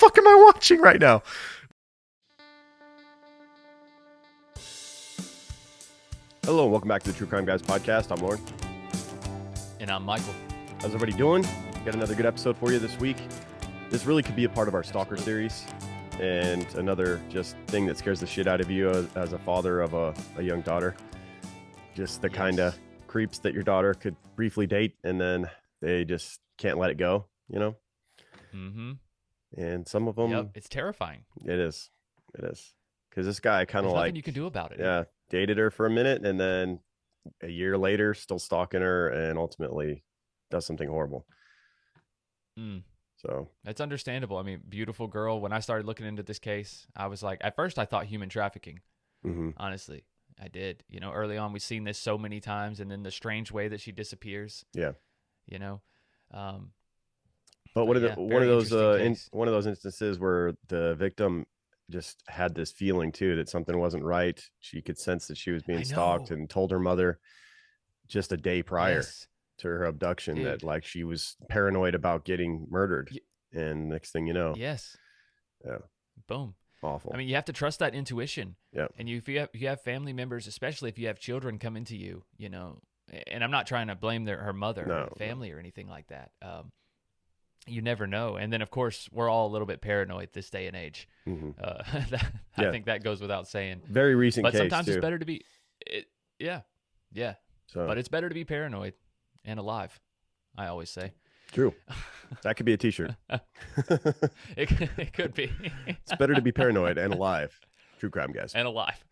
fuck am I watching right now? Hello, and welcome back to the True Crime Guys podcast. I'm Lauren. And I'm Michael. How's everybody doing? Got another good episode for you this week. This really could be a part of our Stalker series, and another just thing that scares the shit out of you as a father of a young daughter. Just the kind of creeps that your daughter could briefly date, and then they just can't let it go, you know? Mm-hmm. And some of them... Yep, it's terrifying. It is. Because this guy kind of There's like... nothing you can do about it. Yeah, dated her for a minute, and then a year later, still stalking her, and ultimately does something horrible. So that's understandable. I mean, beautiful girl. When I started looking into this case, I was like, at first I thought human trafficking. Honestly, I did. You know, early on we've seen this so many times, and then the strange way that she disappears. Yeah. You know. But one of those instances where the victim just had this feeling too that something wasn't right. She could sense that she was being stalked, and told her mother just a day prior to her abduction that like she was paranoid about getting murdered. And next thing you know, boom, awful. I mean, you have to trust that intuition. Yeah. And if you have family members, especially if you have children come into you, you know, and I'm not trying to blame her mother or family or anything like that. You never know. And then of course we're all a little bit paranoid this day and age. I think that goes without saying. Very recent but case sometimes too. It's better to be but it's better to be paranoid and alive, I always say. True. That could be a t-shirt. It could be. It's better to be paranoid and alive. True Crime Guys. And alive.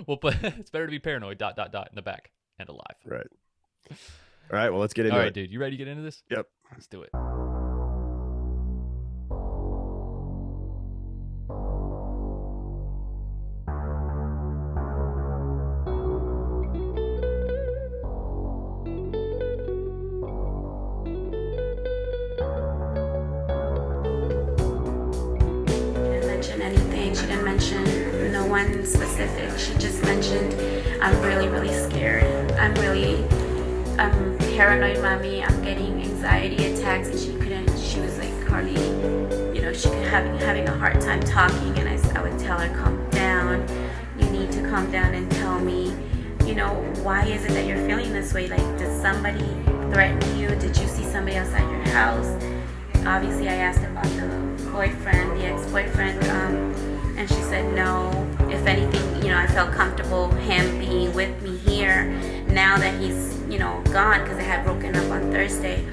Well, but it's better to be paranoid, ... in the back, and alive. Right. All right, well, let's get into it. All right, dude. You ready to get into this? Yep. Let's do it. She didn't mention no one specific. She just mentioned, I'm really, really scared. I'm paranoid, mommy. I'm getting anxiety attacks. And she was like hardly, you know, she could having a hard time talking. And I would tell her, calm down. You need to calm down and tell me, you know, why is it that you're feeling this way? Like, did somebody threaten you? Did you see somebody outside your house? Obviously, I asked about the ex-boyfriend, and she said no. If anything, you know, I felt comfortable him being with me here. Now that he's, you know, gone, because I had broken up on Thursday.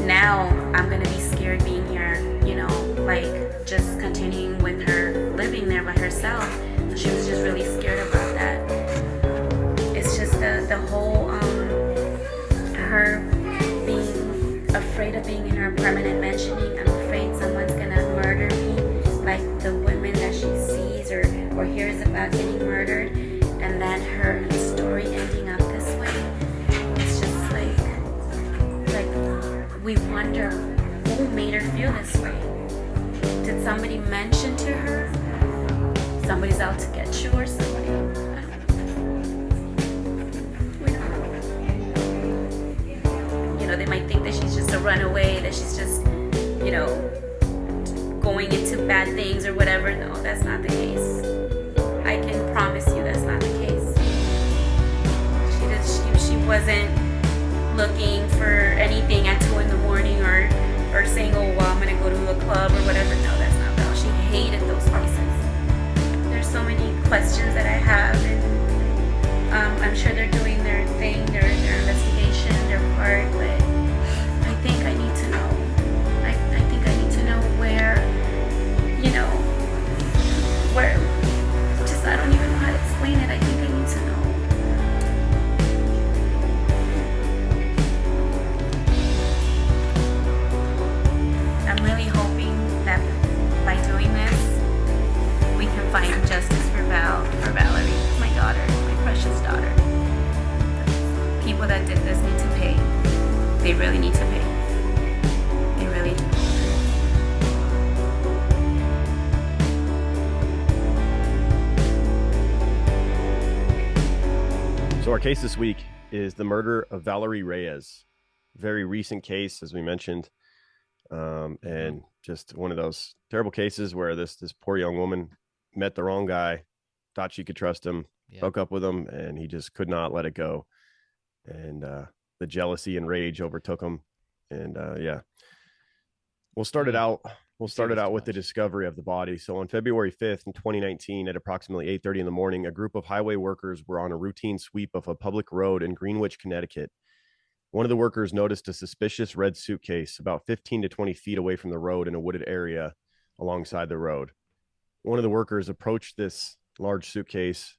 Now I'm gonna be scared being here, you know, like just continuing with her living there by herself. So she was just really scared about that. It's just the whole her being afraid of being in her permanent mentioning. I'm afraid someone's gonna murder me, like the women that she sees or hears about getting murdered, and then her story ending up this way. It's just like we wonder who made her feel this way. Did somebody mention to her somebody's out to get you or somebody? I don't know. We don't know. You know, they might think that she's just a runaway, that she's just, you know, going into bad things or whatever. No, that's not the case. I can promise you that's not the case. She wasn't looking for anything at 2 a.m. or saying, oh, well, I'm going to go to a club or whatever. No, that's not that. She hated those places. There's so many questions that I have, and I'm sure they're doing their thing, their investigation, their part, but I think I need to know. I think I need to know where, you know, where, just I don't even know how to explain it. I think I need to know. I'm really hoping that by doing this, we can find justice for Valerie, my daughter, my precious daughter. The people that did this need to pay. They really need to pay. They really do. So our case this week is the murder of Valerie Reyes. Very recent case, as we mentioned. And just one of those terrible cases where this poor young woman met the wrong guy, thought she could trust him, broke up with him, and he just could not let it go. And the jealousy and rage overtook him. And we'll start it out. We'll start it out with the discovery of the body. So on February 5th in 2019, at approximately 8:30 in the morning, a group of highway workers were on a routine sweep of a public road in Greenwich, Connecticut. One of the workers noticed a suspicious red suitcase about 15 to 20 feet away from the road in a wooded area alongside the road. One of the workers approached this large suitcase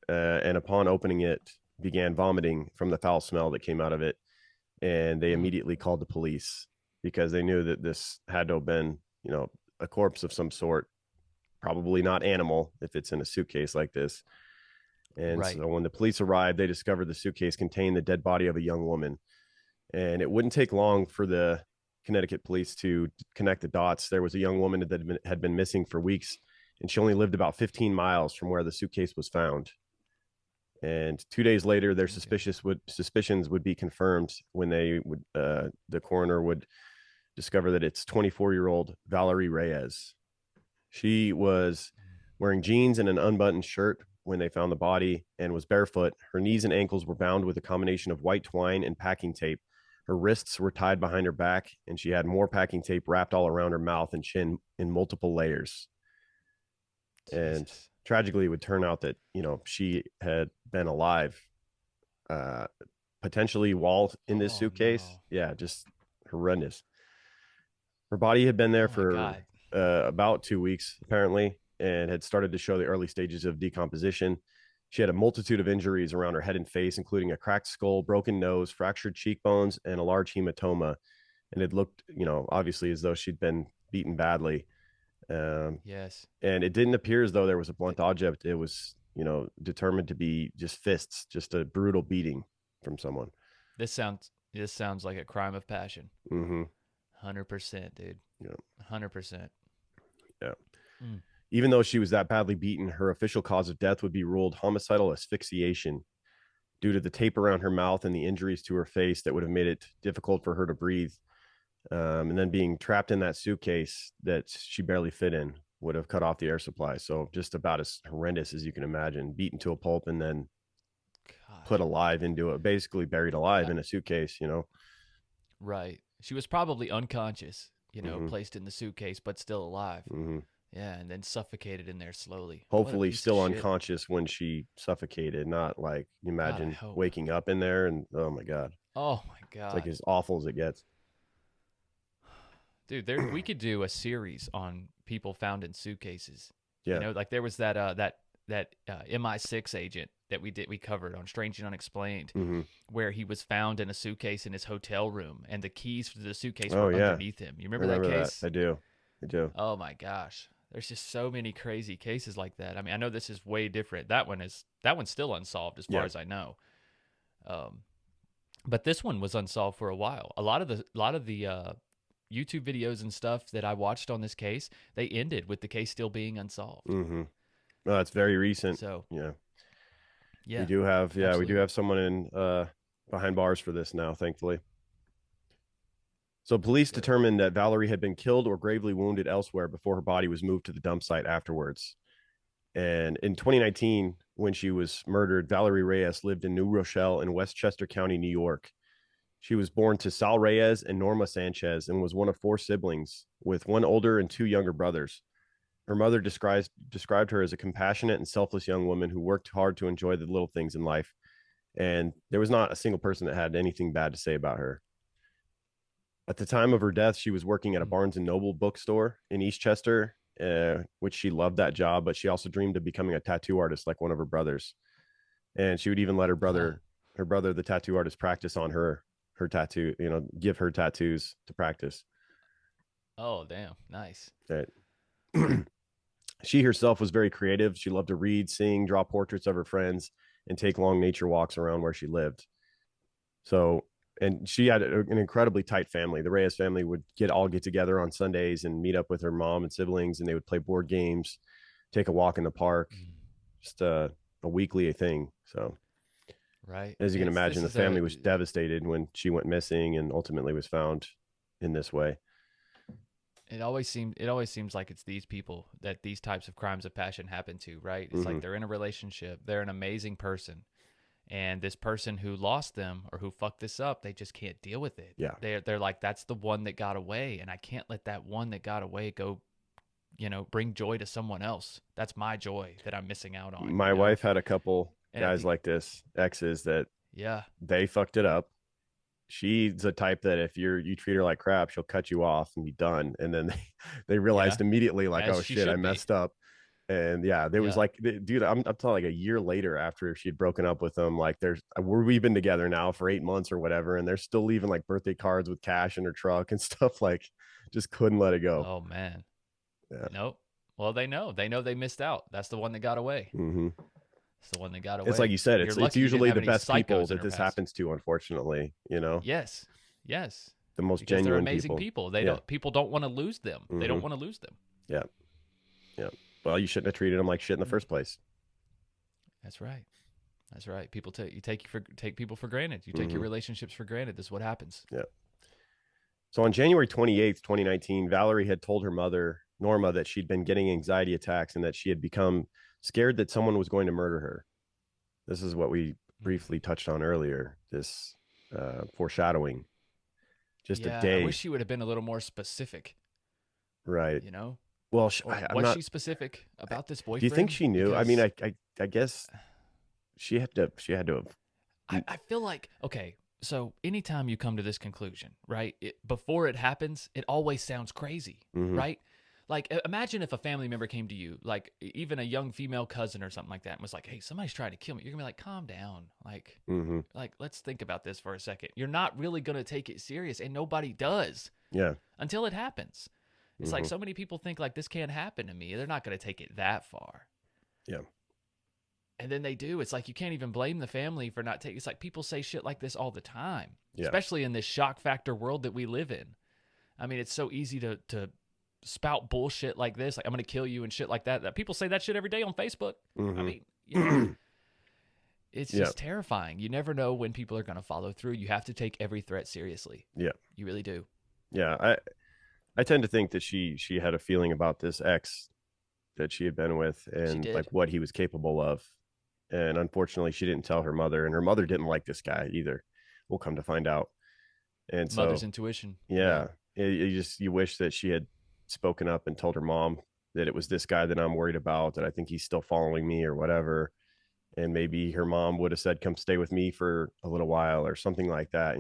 and upon opening it, began vomiting from the foul smell that came out of it. And they immediately called the police because they knew that this had to have been, a corpse of some sort, probably not animal if it's in a suitcase like this. And so when the police arrived, they discovered the suitcase contained the dead body of a young woman. And it wouldn't take long for the Connecticut police to connect the dots. There was a young woman that had been missing for weeks, and she only lived about 15 miles from where the suitcase was found. And 2 days later, their suspicions would be confirmed when the coroner would discover that it's 24-year-old Valerie Reyes. She was wearing jeans and an unbuttoned shirt when they found the body and was barefoot. Her knees and ankles were bound with a combination of white twine and packing tape. Her wrists were tied behind her back, and she had more packing tape wrapped all around her mouth and chin in multiple layers. And tragically, it would turn out that, she had been alive, potentially while in this suitcase. No. Yeah, just horrendous. Her body had been there for about 2 weeks, apparently, and had started to show the early stages of decomposition. She had a multitude of injuries around her head and face, including a cracked skull, broken nose, fractured cheekbones, and a large hematoma. And it looked, obviously as though she'd been beaten badly. Yes. And it didn't appear as though there was a blunt object. It was, determined to be just fists, just a brutal beating from someone. This sounds like a crime of passion. 100%, dude. Yeah. 100%. Yeah. Even though she was that badly beaten, her official cause of death would be ruled homicidal asphyxiation due to the tape around her mouth and the injuries to her face that would have made it difficult for her to breathe. And then being trapped in that suitcase that she barely fit in would have cut off the air supply. So just about as horrendous as you can imagine, beaten to a pulp and then put alive into it, basically buried alive in a suitcase, Right. She was probably unconscious, placed in the suitcase, but still alive. Yeah, and then suffocated in there slowly. Hopefully still unconscious when she suffocated, not like, imagine waking up in there and, oh my God. Oh my God. It's like as awful as it gets. Dude, we could do a series on people found in suitcases. Yeah. Like there was that MI6 agent that we covered on Strange and Unexplained, where he was found in a suitcase in his hotel room, and the keys to the suitcase were underneath him. You remember that case? I do. Oh my gosh, there's just so many crazy cases like that. I mean, I know this is way different. That one's still unsolved as far as I know. But this one was unsolved for a while. A lot of the YouTube videos and stuff that I watched on this case, they ended with the case still being unsolved. Well, that's very recent. So yeah, we do have someone in behind bars for this now, thankfully. So police determined that Valerie had been killed or gravely wounded elsewhere before her body was moved to the dump site afterwards. And in 2019, when she was murdered, Valerie Reyes lived in New Rochelle in Westchester County, New York. She was born to Sal Reyes and Norma Sanchez and was one of 4 siblings, with 1 older and 2 younger brothers. Her mother described her as a compassionate and selfless young woman who worked hard to enjoy the little things in life. And there was not a single person that had anything bad to say about her. At the time of her death, she was working at a Barnes & Noble bookstore in Eastchester, which she loved that job, but she also dreamed of becoming a tattoo artist like one of her brothers. And she would even let her brother, the tattoo artist, practice on her tattoo, give her tattoos to practice. Oh, damn. Nice. Right. She herself was very creative. She loved to read, sing, draw portraits of her friends, and take long nature walks around where she lived. So, and she had an incredibly tight family. The Reyes family would get together on Sundays and meet up with her mom and siblings, and they would play board games, take a walk in the park, just a weekly thing. So, right. As you can imagine, the family was devastated when she went missing and ultimately was found in this way. It always seems like it's these people that these types of crimes of passion happen to, right? It's like they're in a relationship, they're an amazing person, and this person who lost them or who fucked this up, they just can't deal with it. Yeah. They're like, that's the one that got away, and I can't let that one that got away go, bring joy to someone else. That's my joy that I'm missing out on. My wife had a couple guys like this, exes, that they fucked it up. She's the type that if you treat her like crap, she'll cut you off and be done. And then they realized immediately, like, oh shit, I messed up. And there was like, dude, I'm talking like a year later after she'd broken up with them, like we've been together now for 8 months or whatever, and they're still leaving like birthday cards with cash in her truck and stuff. Like, just couldn't let it go. Oh man. Yeah. Nope. Well, they know they missed out. That's the one that got away. It's the one that got away. It's like you said, it's usually the best people that this happens to, unfortunately, Yes. The most because genuine they're amazing people. People don't want to lose them. They don't want to lose them. Yeah. Well, you shouldn't have treated them like shit in the first place. That's right. People take people for granted. You take your relationships for granted. This is what happens. Yeah. So on January 28th, 2019, Valerie had told her mother, Norma, that she'd been getting anxiety attacks and that she had become scared that someone was going to murder her. This is what we briefly touched on earlier, this foreshadowing. Just a day. I wish she would have been a little more specific. Right. Well, was she specific about this boyfriend? Do you think she knew? Because, I mean, I guess she had to have. I feel like, okay, so anytime you come to this conclusion, right, before it happens, it always sounds crazy, right? Like, imagine if a family member came to you, like even a young female cousin or something like that, and was like, hey, somebody's trying to kill me. You're going to be like, calm down. Like, let's think about this for a second. You're not really going to take it serious, and nobody does. Yeah. Until it happens. It's like so many people think like this can't happen to me. They're not going to take it that far. Yeah. And then they do. It's like you can't even blame the family for not taking. It's like people say shit like this all the time, especially in this shock factor world that we live in. I mean, it's so easy to spout bullshit like this, like I'm going to kill you and shit like that. That people say that shit every day on Facebook. I mean, it's just terrifying. You never know when people are going to follow through. You have to take every threat seriously. Yeah. You really do. Yeah. I tend to think that she had a feeling about this ex that she had been with and like what he was capable of. And unfortunately, she didn't tell her mother, and her mother didn't like this guy either. We'll come to find out. And so mother's intuition. Yeah. You wish that she had spoken up and told her mom that it was this guy that I'm worried about, that I think he's still following me or whatever. And maybe her mom would have said, come stay with me for a little while or something like that.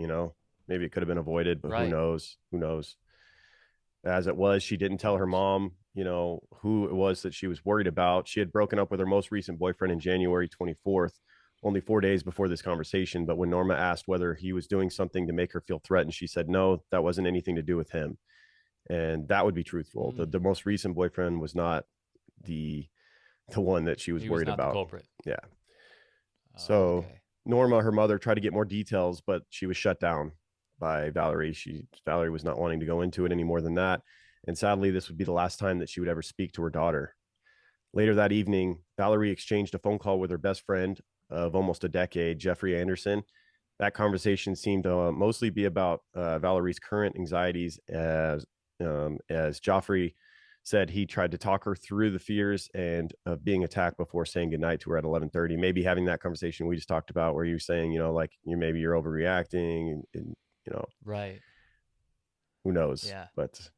Maybe it could have been avoided, but who knows? As it was, she didn't tell her mom, who it was that she was worried about. She had broken up with her most recent boyfriend in January 24th, only 4 days before this conversation. But when Norma asked whether he was doing something to make her feel threatened, she said, no, that wasn't anything to do with him. And that would be truthful. The most recent boyfriend was not the one that she was worried about. The culprit. Yeah. So Norma, her mother, tried to get more details, but she was shut down by Valerie. Valerie was not wanting to go into it any more than that. And sadly, this would be the last time that she would ever speak to her daughter. Later that evening, Valerie exchanged a phone call with her best friend of almost a decade, Jeffrey Anderson. That conversation seemed to mostly be about Valerie's current anxieties, as Joffrey said he tried to talk her through the fears and of being attacked before saying goodnight to her at 11:30. Maybe having that conversation we just talked about, where you're saying, like maybe you're overreacting, and right. Who knows? Yeah. But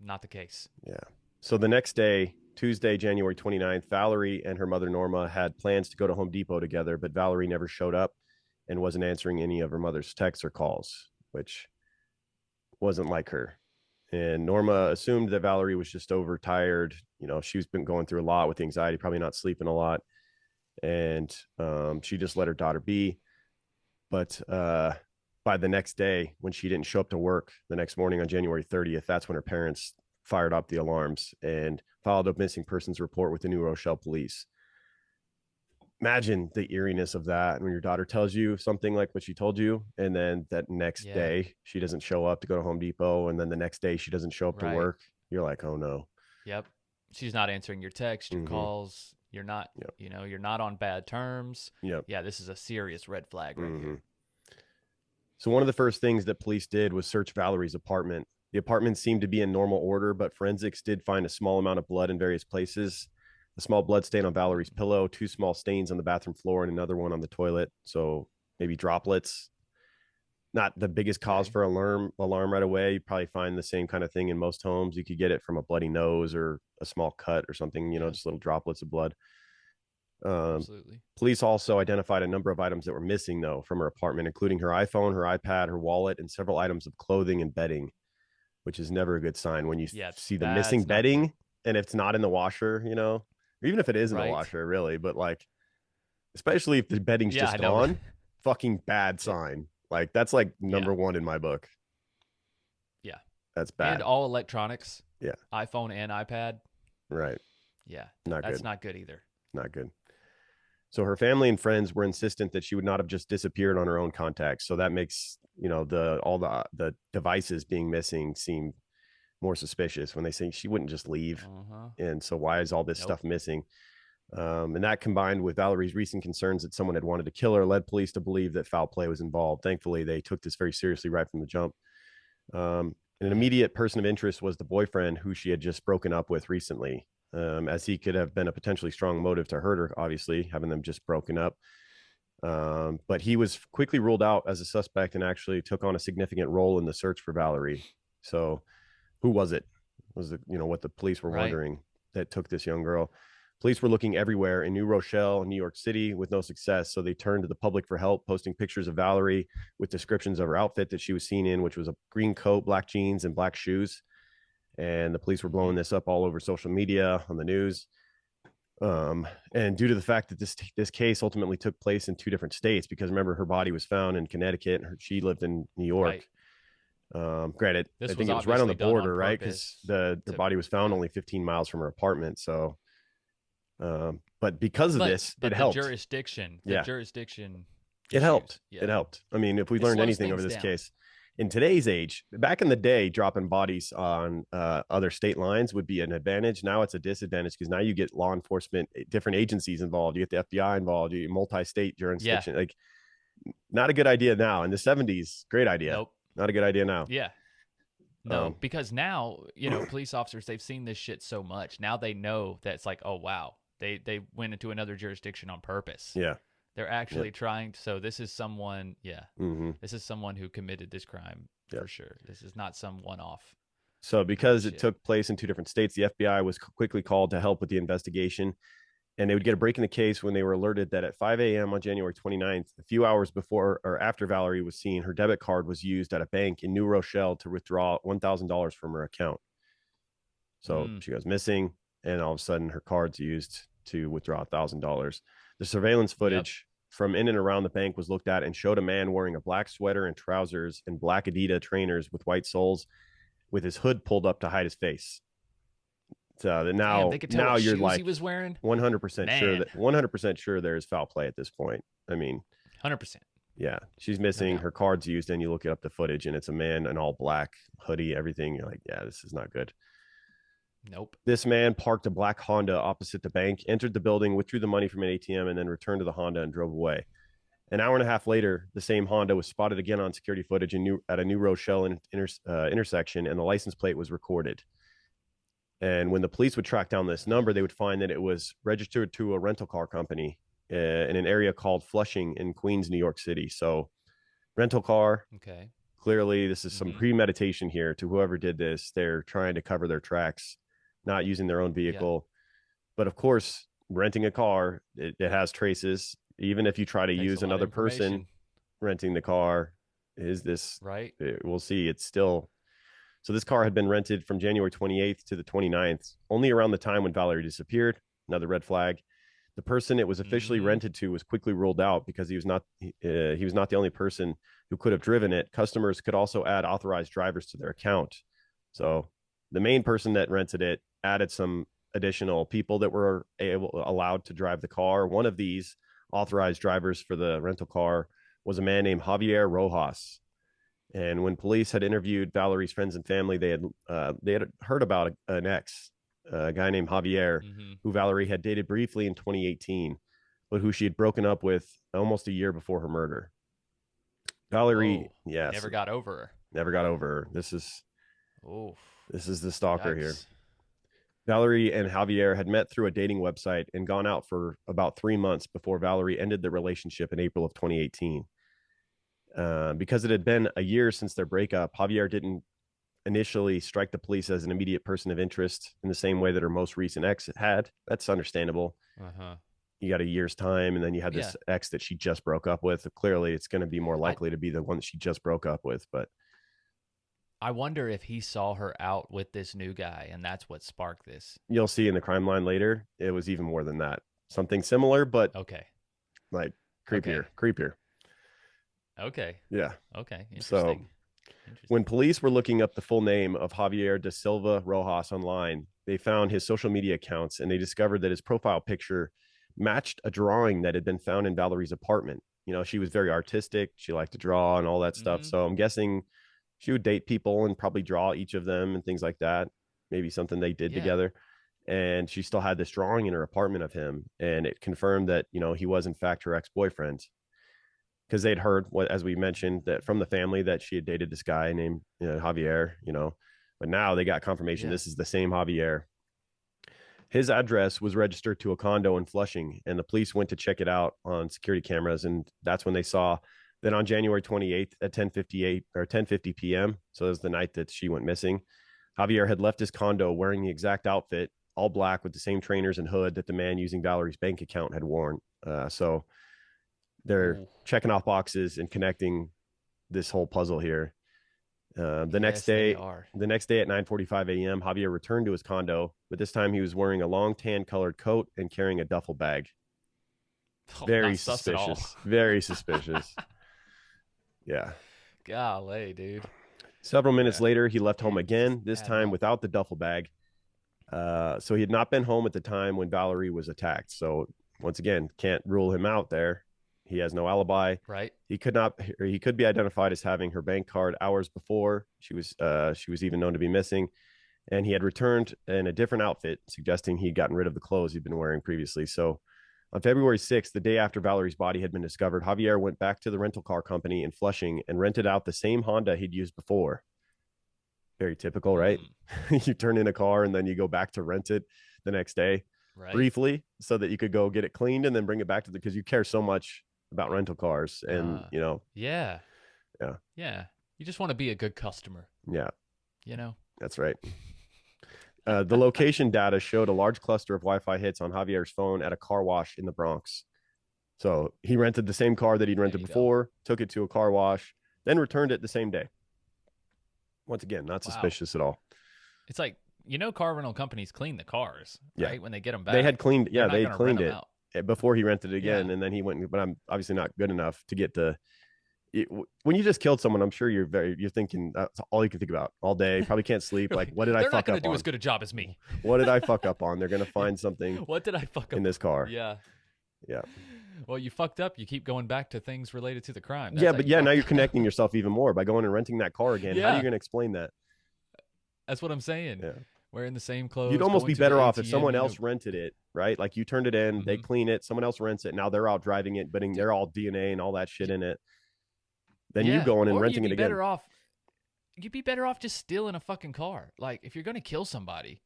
not the case. Yeah. So the next day, Tuesday, January 29th, Valerie and her mother, Norma, had plans to go to Home Depot together, but Valerie never showed up and wasn't answering any of her mother's texts or calls, which wasn't like her. And Norma assumed that Valerie was just overtired. She's been going through a lot with anxiety, probably not sleeping a lot. And she just let her daughter be. But by the next day, when she didn't show up to work the next morning on January 30th, that's when her parents fired up the alarms and filed a missing persons report with the New Rochelle police. Imagine the eeriness of that when your daughter tells you something like what she told you, and then that next day she doesn't show up to go to Home Depot, and then the next day she doesn't show up to work. You're like, oh no. Yep. She's not answering your texts, your calls. You're not, you're not on bad terms. Yep. Yeah, this is a serious red flag right here. So one of the first things that police did was search Valerie's apartment. The apartment seemed to be in normal order, but forensics did find a small amount of blood in various places. A small blood stain on Valerie's pillow, 2 small stains on the bathroom floor, and another one on the toilet. So maybe droplets. Not the biggest cause for alarm right away. You probably find the same kind of thing in most homes. You could get it from a bloody nose or a small cut or something, just little droplets of blood. Absolutely. Police also identified a number of items that were missing, though, from her apartment, including her iPhone, her iPad, her wallet, and several items of clothing and bedding, which is never a good sign when you see the missing bedding and if it's not in the washer, or even if it is in the washer, really. But like, especially if the bedding's just gone, fucking bad sign. Like, that's like number one in my book. Yeah. That's bad. And all electronics. Yeah. iPhone and iPad. Right. Yeah. That's not good either. Not good. So her family and friends were insistent that she would not have just disappeared on her own contacts. So that makes, all the devices being missing seem more suspicious when they say she wouldn't just leave. And so why is all this stuff missing? And that, combined with Valerie's recent concerns that someone had wanted to kill her, led police to believe that foul play was involved. Thankfully, they took this very seriously right from the jump. An immediate person of interest was the boyfriend who she had just broken up with recently, as he could have been a potentially strong motive to hurt her, obviously, having them just broken up. But he was quickly ruled out as a suspect and actually took on a significant role in the search for Valerie. So who was it? Was it, what the police were wondering that took this young girl? Police were looking everywhere in New Rochelle, New York City, with no success. So they turned to the public for help, posting pictures of Valerie with descriptions of her outfit that she was seen in, which was a green coat, black jeans, and black shoes. And the police were blowing this up all over social media, on the news. And due to the fact that this case ultimately took place in 2 different states, because remember, her body was found in Connecticut and she lived in New York. Granted, I think it was right on the border, right? Because the body was found only 15 miles from her apartment. So, but because of this, it helped. The jurisdiction, it helped. Yeah. It helped. I mean, if we learned anything over this case, in today's age, back in the day, dropping bodies on other state lines would be an advantage. Now it's a disadvantage, because now you get law enforcement, different agencies involved. You get the FBI involved. You get multi-state jurisdiction. Like, not a good idea now. In the 70s, great idea. Nope. Not a good idea now. Yeah. No, because now, police officers, they've seen this shit so much. Now they know that it's like, oh, wow, they went into another jurisdiction on purpose. Yeah. They're actually trying. So this is someone, this is someone who committed this crime for sure. This is not some one-off. So because it took place in 2 different states, the FBI was quickly called to help with the investigation. And they would get a break in the case when they were alerted that at 5 a.m. on January 29th, a few hours before or after Valerie was seen, her debit card was used at a bank in New Rochelle to withdraw $1,000 from her account. So she goes missing, and all of a sudden her card's used to withdraw $1,000. The surveillance footage from in and around the bank was looked at and showed a man wearing a black sweater and trousers and black Adidas trainers with white soles, with his hood pulled up to hide his face. So now you're like, he was wearing 100% sure that 100% sure there is foul play at this point. I mean, 100%. Yeah, she's missing. Her card's used, and you look up the footage, and it's a man in all black, hoodie, everything. You're like, yeah, this is not good. Nope. This man parked a black Honda opposite the bank, entered the building, withdrew the money from an ATM, and then returned to the Honda and drove away. An hour and a half later, the same Honda was spotted again on security footage at a New Rochelle intersection, and the license plate was recorded. And when the police would track down this number, they would find that it was registered to a rental car company in an area called Flushing in Queens, New York City. So rental car. Okay. Clearly, this is some premeditation here to whoever did this. They're trying to cover their tracks, not using their own vehicle. But of course, renting a car, it has traces. Even if you try to use another person renting the car, is this right? We'll see. It's still. So this car had been rented from January 28th to the 29th, only around the time when Valerie disappeared. Another red flag. The person it was officially rented to was quickly ruled out because he was not the only person who could have driven it. Customers could also add authorized drivers to their account. So the main person that rented it added some additional people that were allowed to drive the car. One of these authorized drivers for the rental car was a man named Javier Rojas. And when police had interviewed Valerie's friends and family, they had heard about an ex, a guy named Javier, who Valerie had dated briefly in 2018, but who she had broken up with almost a year before her murder. Valerie, yes, never got over her. Never got over her. This is the stalker Yikes. here. Valerie and Javier had met through a dating website and gone out for about 3 months before Valerie ended the relationship in April of 2018. Because it had been a year since their breakup, Javier didn't initially strike the police as an immediate person of interest in the same way that her most recent ex had. That's understandable. You got a year's time, and then you had this ex that she just broke up with. Clearly, it's going to be more likely to be the one that she just broke up with. But I wonder if he saw her out with this new guy, and that's what sparked this. You'll see in the crime line later, it was even more than that. Something similar, but like creepier. Okay. Yeah. Okay. Interesting. So when police were looking up the full name of Javier da Silva Rojas online, they found his social media accounts, and they discovered that his profile picture matched a drawing that had been found in Valerie's apartment. You know, she was very artistic. She liked to draw and all that stuff. So I'm guessing she would date people and probably draw each of them and things like that. Maybe something they did together. And she still had this drawing in her apartment of him. And it confirmed that, you know, he was in fact her ex-boyfriend. Because they'd heard, as we mentioned, that from the family that she had dated this guy named Javier, you know. But now they got confirmation this is the same Javier. His address was registered to a condo in Flushing, and the police went to check it out on security cameras. And that's when they saw that on January 28th at 10:50 p.m., so it was the night that she went missing, Javier had left his condo wearing the exact outfit, all black with the same trainers and hood that the man using Valerie's bank account had worn. So they're checking off boxes and connecting this whole puzzle here. The next day at 9:45 a.m., Javier returned to his condo, but this time he was wearing a long tan colored coat and carrying a duffel bag. Very suspicious. Very suspicious. Yeah. Golly, dude. Several minutes later, he left home again, this time without the duffel bag. So he had not been home at the time when Valerie was attacked. So once again, can't rule him out there. He has no alibi. Right. He could be identified as having her bank card hours before she was even known to be missing. And he had returned in a different outfit, suggesting he'd gotten rid of the clothes he'd been wearing previously. So on February 6th, the day after Valerie's body had been discovered, Javier went back to the rental car company in Flushing and rented out the same Honda he'd used before. Very typical, right? You turn in a car and then you go back to rent it the next day briefly so that you could go get it cleaned and then bring it back to because you care so much about rental cars and, you know. Yeah. You just want to be a good customer. Yeah. You know? That's right. The location data showed a large cluster of Wi-Fi hits on Javier's phone at a car wash in the Bronx. So he rented the same car that he'd rented before, took it to a car wash, then returned it the same day. Once again, not suspicious at all. It's like, you know, car rental companies clean the cars, right? When they get them back. They had cleaned, they had cleaned it before he rented it again. And then he went, but I'm obviously not good enough to get the, when you just killed someone, I'm sure you're thinking that's all you can think about all day. Probably can't sleep. Like, what did I fuck up on? They're not going to do as good a job as me. What did I fuck up on? They're going to find something. What did I fuck up in this car? Yeah. Yeah. Well, you fucked up. You keep going back to things related to the crime. That's now you're connecting yourself even more by going and renting that car again. How are you going to explain that? That's what I'm saying. Yeah. Wearing the same clothes. You'd almost be better off if someone else rented it, right? Like you turned it in, they clean it, someone else rents it. Now they're out driving it, but they're all DNA and all that shit in it. Then you going and renting it again. You'd be better off just stealing a fucking car. Like if you're going to kill somebody,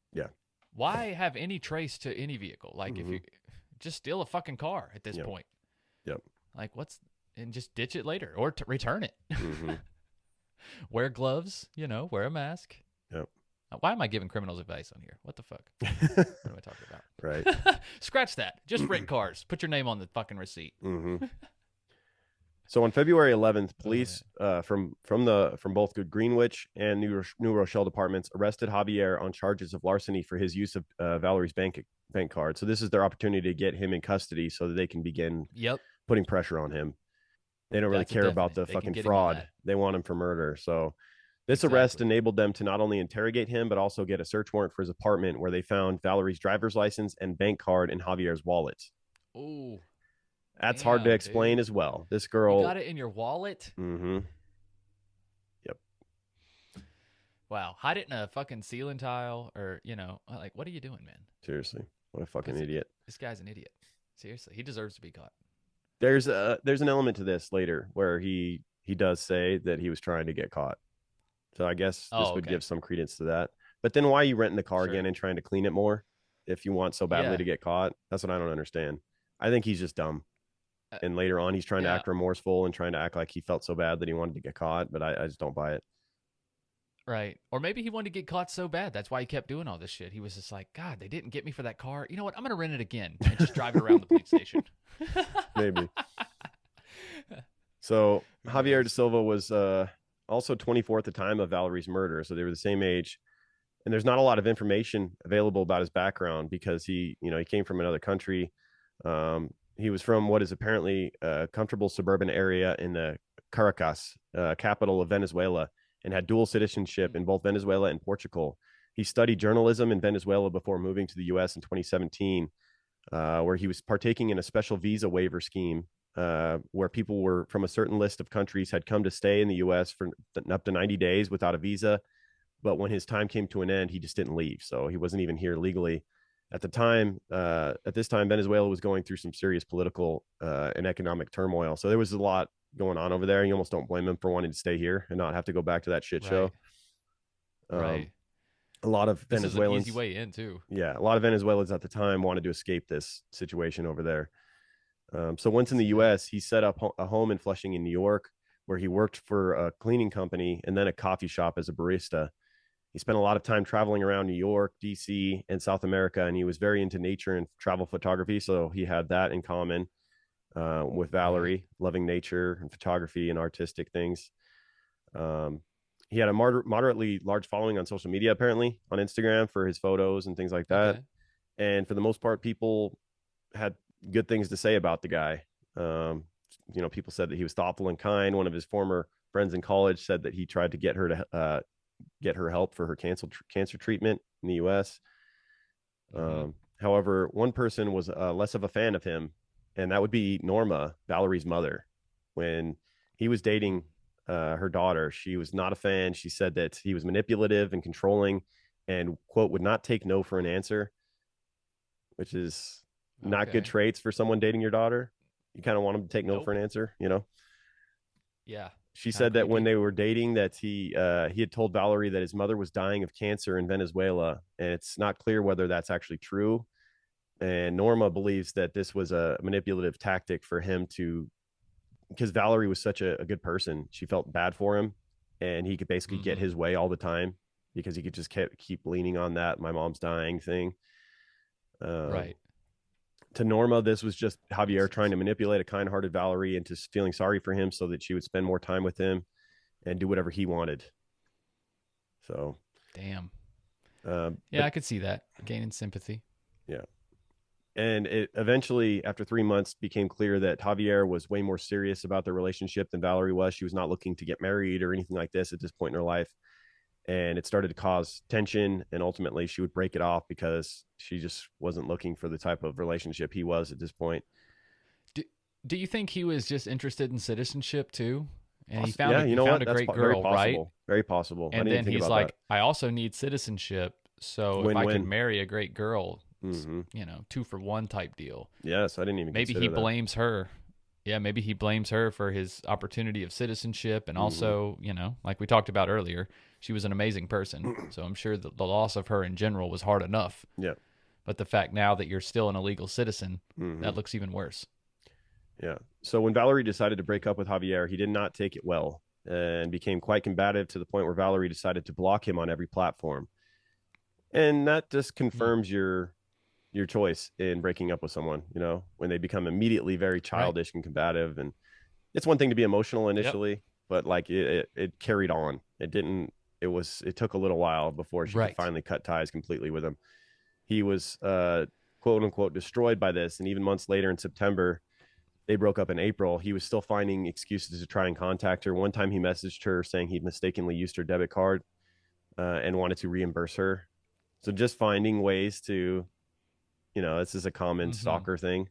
why have any trace to any vehicle? Like if you just steal a fucking car at this point. Yep. Like and just ditch it later or return it. Wear gloves, wear a mask. Yep. Why am I giving criminals advice on here? What the fuck? What am I talking about? Right. Scratch that. Just rent cars. Put your name on the fucking receipt. So on February 11th, police from both Greenwich and New Rochelle departments arrested Javier on charges of larceny for his use of Valerie's bank card. So this is their opportunity to get him in custody so that they can begin putting pressure on him. They don't really care about the fucking fraud. They want him for murder. So this arrest enabled them to not only interrogate him, but also get a search warrant for his apartment where they found Valerie's driver's license and bank card in Javier's wallet. Ooh. That's hard to explain as well. This girl. You got it in your wallet? Mm-hmm. Yep. Wow. Hide it in a fucking ceiling tile or, like, what are you doing, man? Seriously. What a fucking idiot. This guy's an idiot. Seriously. He deserves to be caught. There's an element to this later where he he does say that he was trying to get caught. So I guess this would give some credence to that. But then why are you renting the car again and trying to clean it more if you want so badly to get caught? That's what I don't understand. I think he's just dumb. And later on, he's trying to act remorseful and trying to act like he felt so bad that he wanted to get caught. But I just don't buy it. Right. Or maybe he wanted to get caught so bad. That's why he kept doing all this shit. He was just like, God, they didn't get me for that car. You know what? I'm going to rent it again and just drive it around the police station. Maybe. So Javier Da Silva was also 24 at the time of Valerie's murder. So they were the same age. And there's not a lot of information available about his background because he came from another country. He was from what is apparently a comfortable suburban area in the Caracas, capital of Venezuela, and had dual citizenship in both Venezuela and Portugal. He studied journalism in Venezuela before moving to the U.S. in 2017, where he was partaking in a special visa waiver scheme where people were from a certain list of countries had come to stay in the U.S. for up to 90 days without a visa. But when his time came to an end, he just didn't leave. So he wasn't even here legally. At this time, Venezuela was going through some serious political and economic turmoil. So there was a lot going on over there. You almost don't blame him for wanting to stay here and not have to go back to that shit show. Right. A lot of Venezuelans. This is an easy way in too. Yeah, a lot of Venezuelans at the time wanted to escape this situation over there. So once in the U.S., he set up a home in Flushing in New York, where he worked for a cleaning company and then a coffee shop as a barista. He spent a lot of time traveling around New York, D.C., and South America, and he was very into nature and travel photography. So he had that in common with Valerie, loving nature and photography and artistic things. He had a moderately large following on social media, apparently, on Instagram for his photos and things like that. Okay. And for the most part, people had good things to say about the guy. People said that he was thoughtful and kind. One of his former friends in college said that he tried to get her to get her help for her cancer treatment in the U.S. However, one person was less of a fan of him, and that would be Norma, Valerie's mother. When he was dating her daughter, she was not a fan. She said that he was manipulative and controlling and, quote, would not take no for an answer, which is not good traits for someone dating your daughter. You kind of want him to take no for an answer, Yeah. She said that when they were dating that he had told Valerie that his mother was dying of cancer in Venezuela, and it's not clear whether that's actually true. And Norma believes that this was a manipulative tactic for him because Valerie was such a good person. She felt bad for him, and he could basically get his way all the time because he could just keep leaning on that "my mom's dying" thing. Right. To Norma, this was just Javier trying to manipulate a kind-hearted Valerie into feeling sorry for him so that she would spend more time with him and do whatever he wanted. So, damn. I could see that, gaining sympathy. Yeah. And it eventually, after 3 months, became clear that Javier was way more serious about their relationship than Valerie was. She was not looking to get married or anything like this at this point in her life. And it started to cause tension, and ultimately she would break it off because she just wasn't looking for the type of relationship he was at this point. Do you think he was just interested in citizenship too? And he found, he found a great girl, right? Very possible. And then he's like, I also need citizenship, so if I could marry a great girl, 2-for-1 type deal. Yes, I didn't even. Maybe he blames her. Yeah, maybe he blames her for his opportunity of citizenship, and also, like we talked about earlier, she was an amazing person. So I'm sure that the loss of her in general was hard enough. Yeah. But the fact now that you're still an illegal citizen, that looks even worse. Yeah. So when Valerie decided to break up with Javier, he did not take it well and became quite combative to the point where Valerie decided to block him on every platform. And that just confirms your choice in breaking up with someone, when they become immediately very childish and combative. And it's one thing to be emotional initially, but like it carried on. It took a little while before she could finally cut ties completely with him. He was, quote unquote, destroyed by this. And even months later in September, they broke up in April. He was still finding excuses to try and contact her. One time he messaged her saying he'd mistakenly used her debit card and wanted to reimburse her. So just finding ways to, this is a common stalker thing,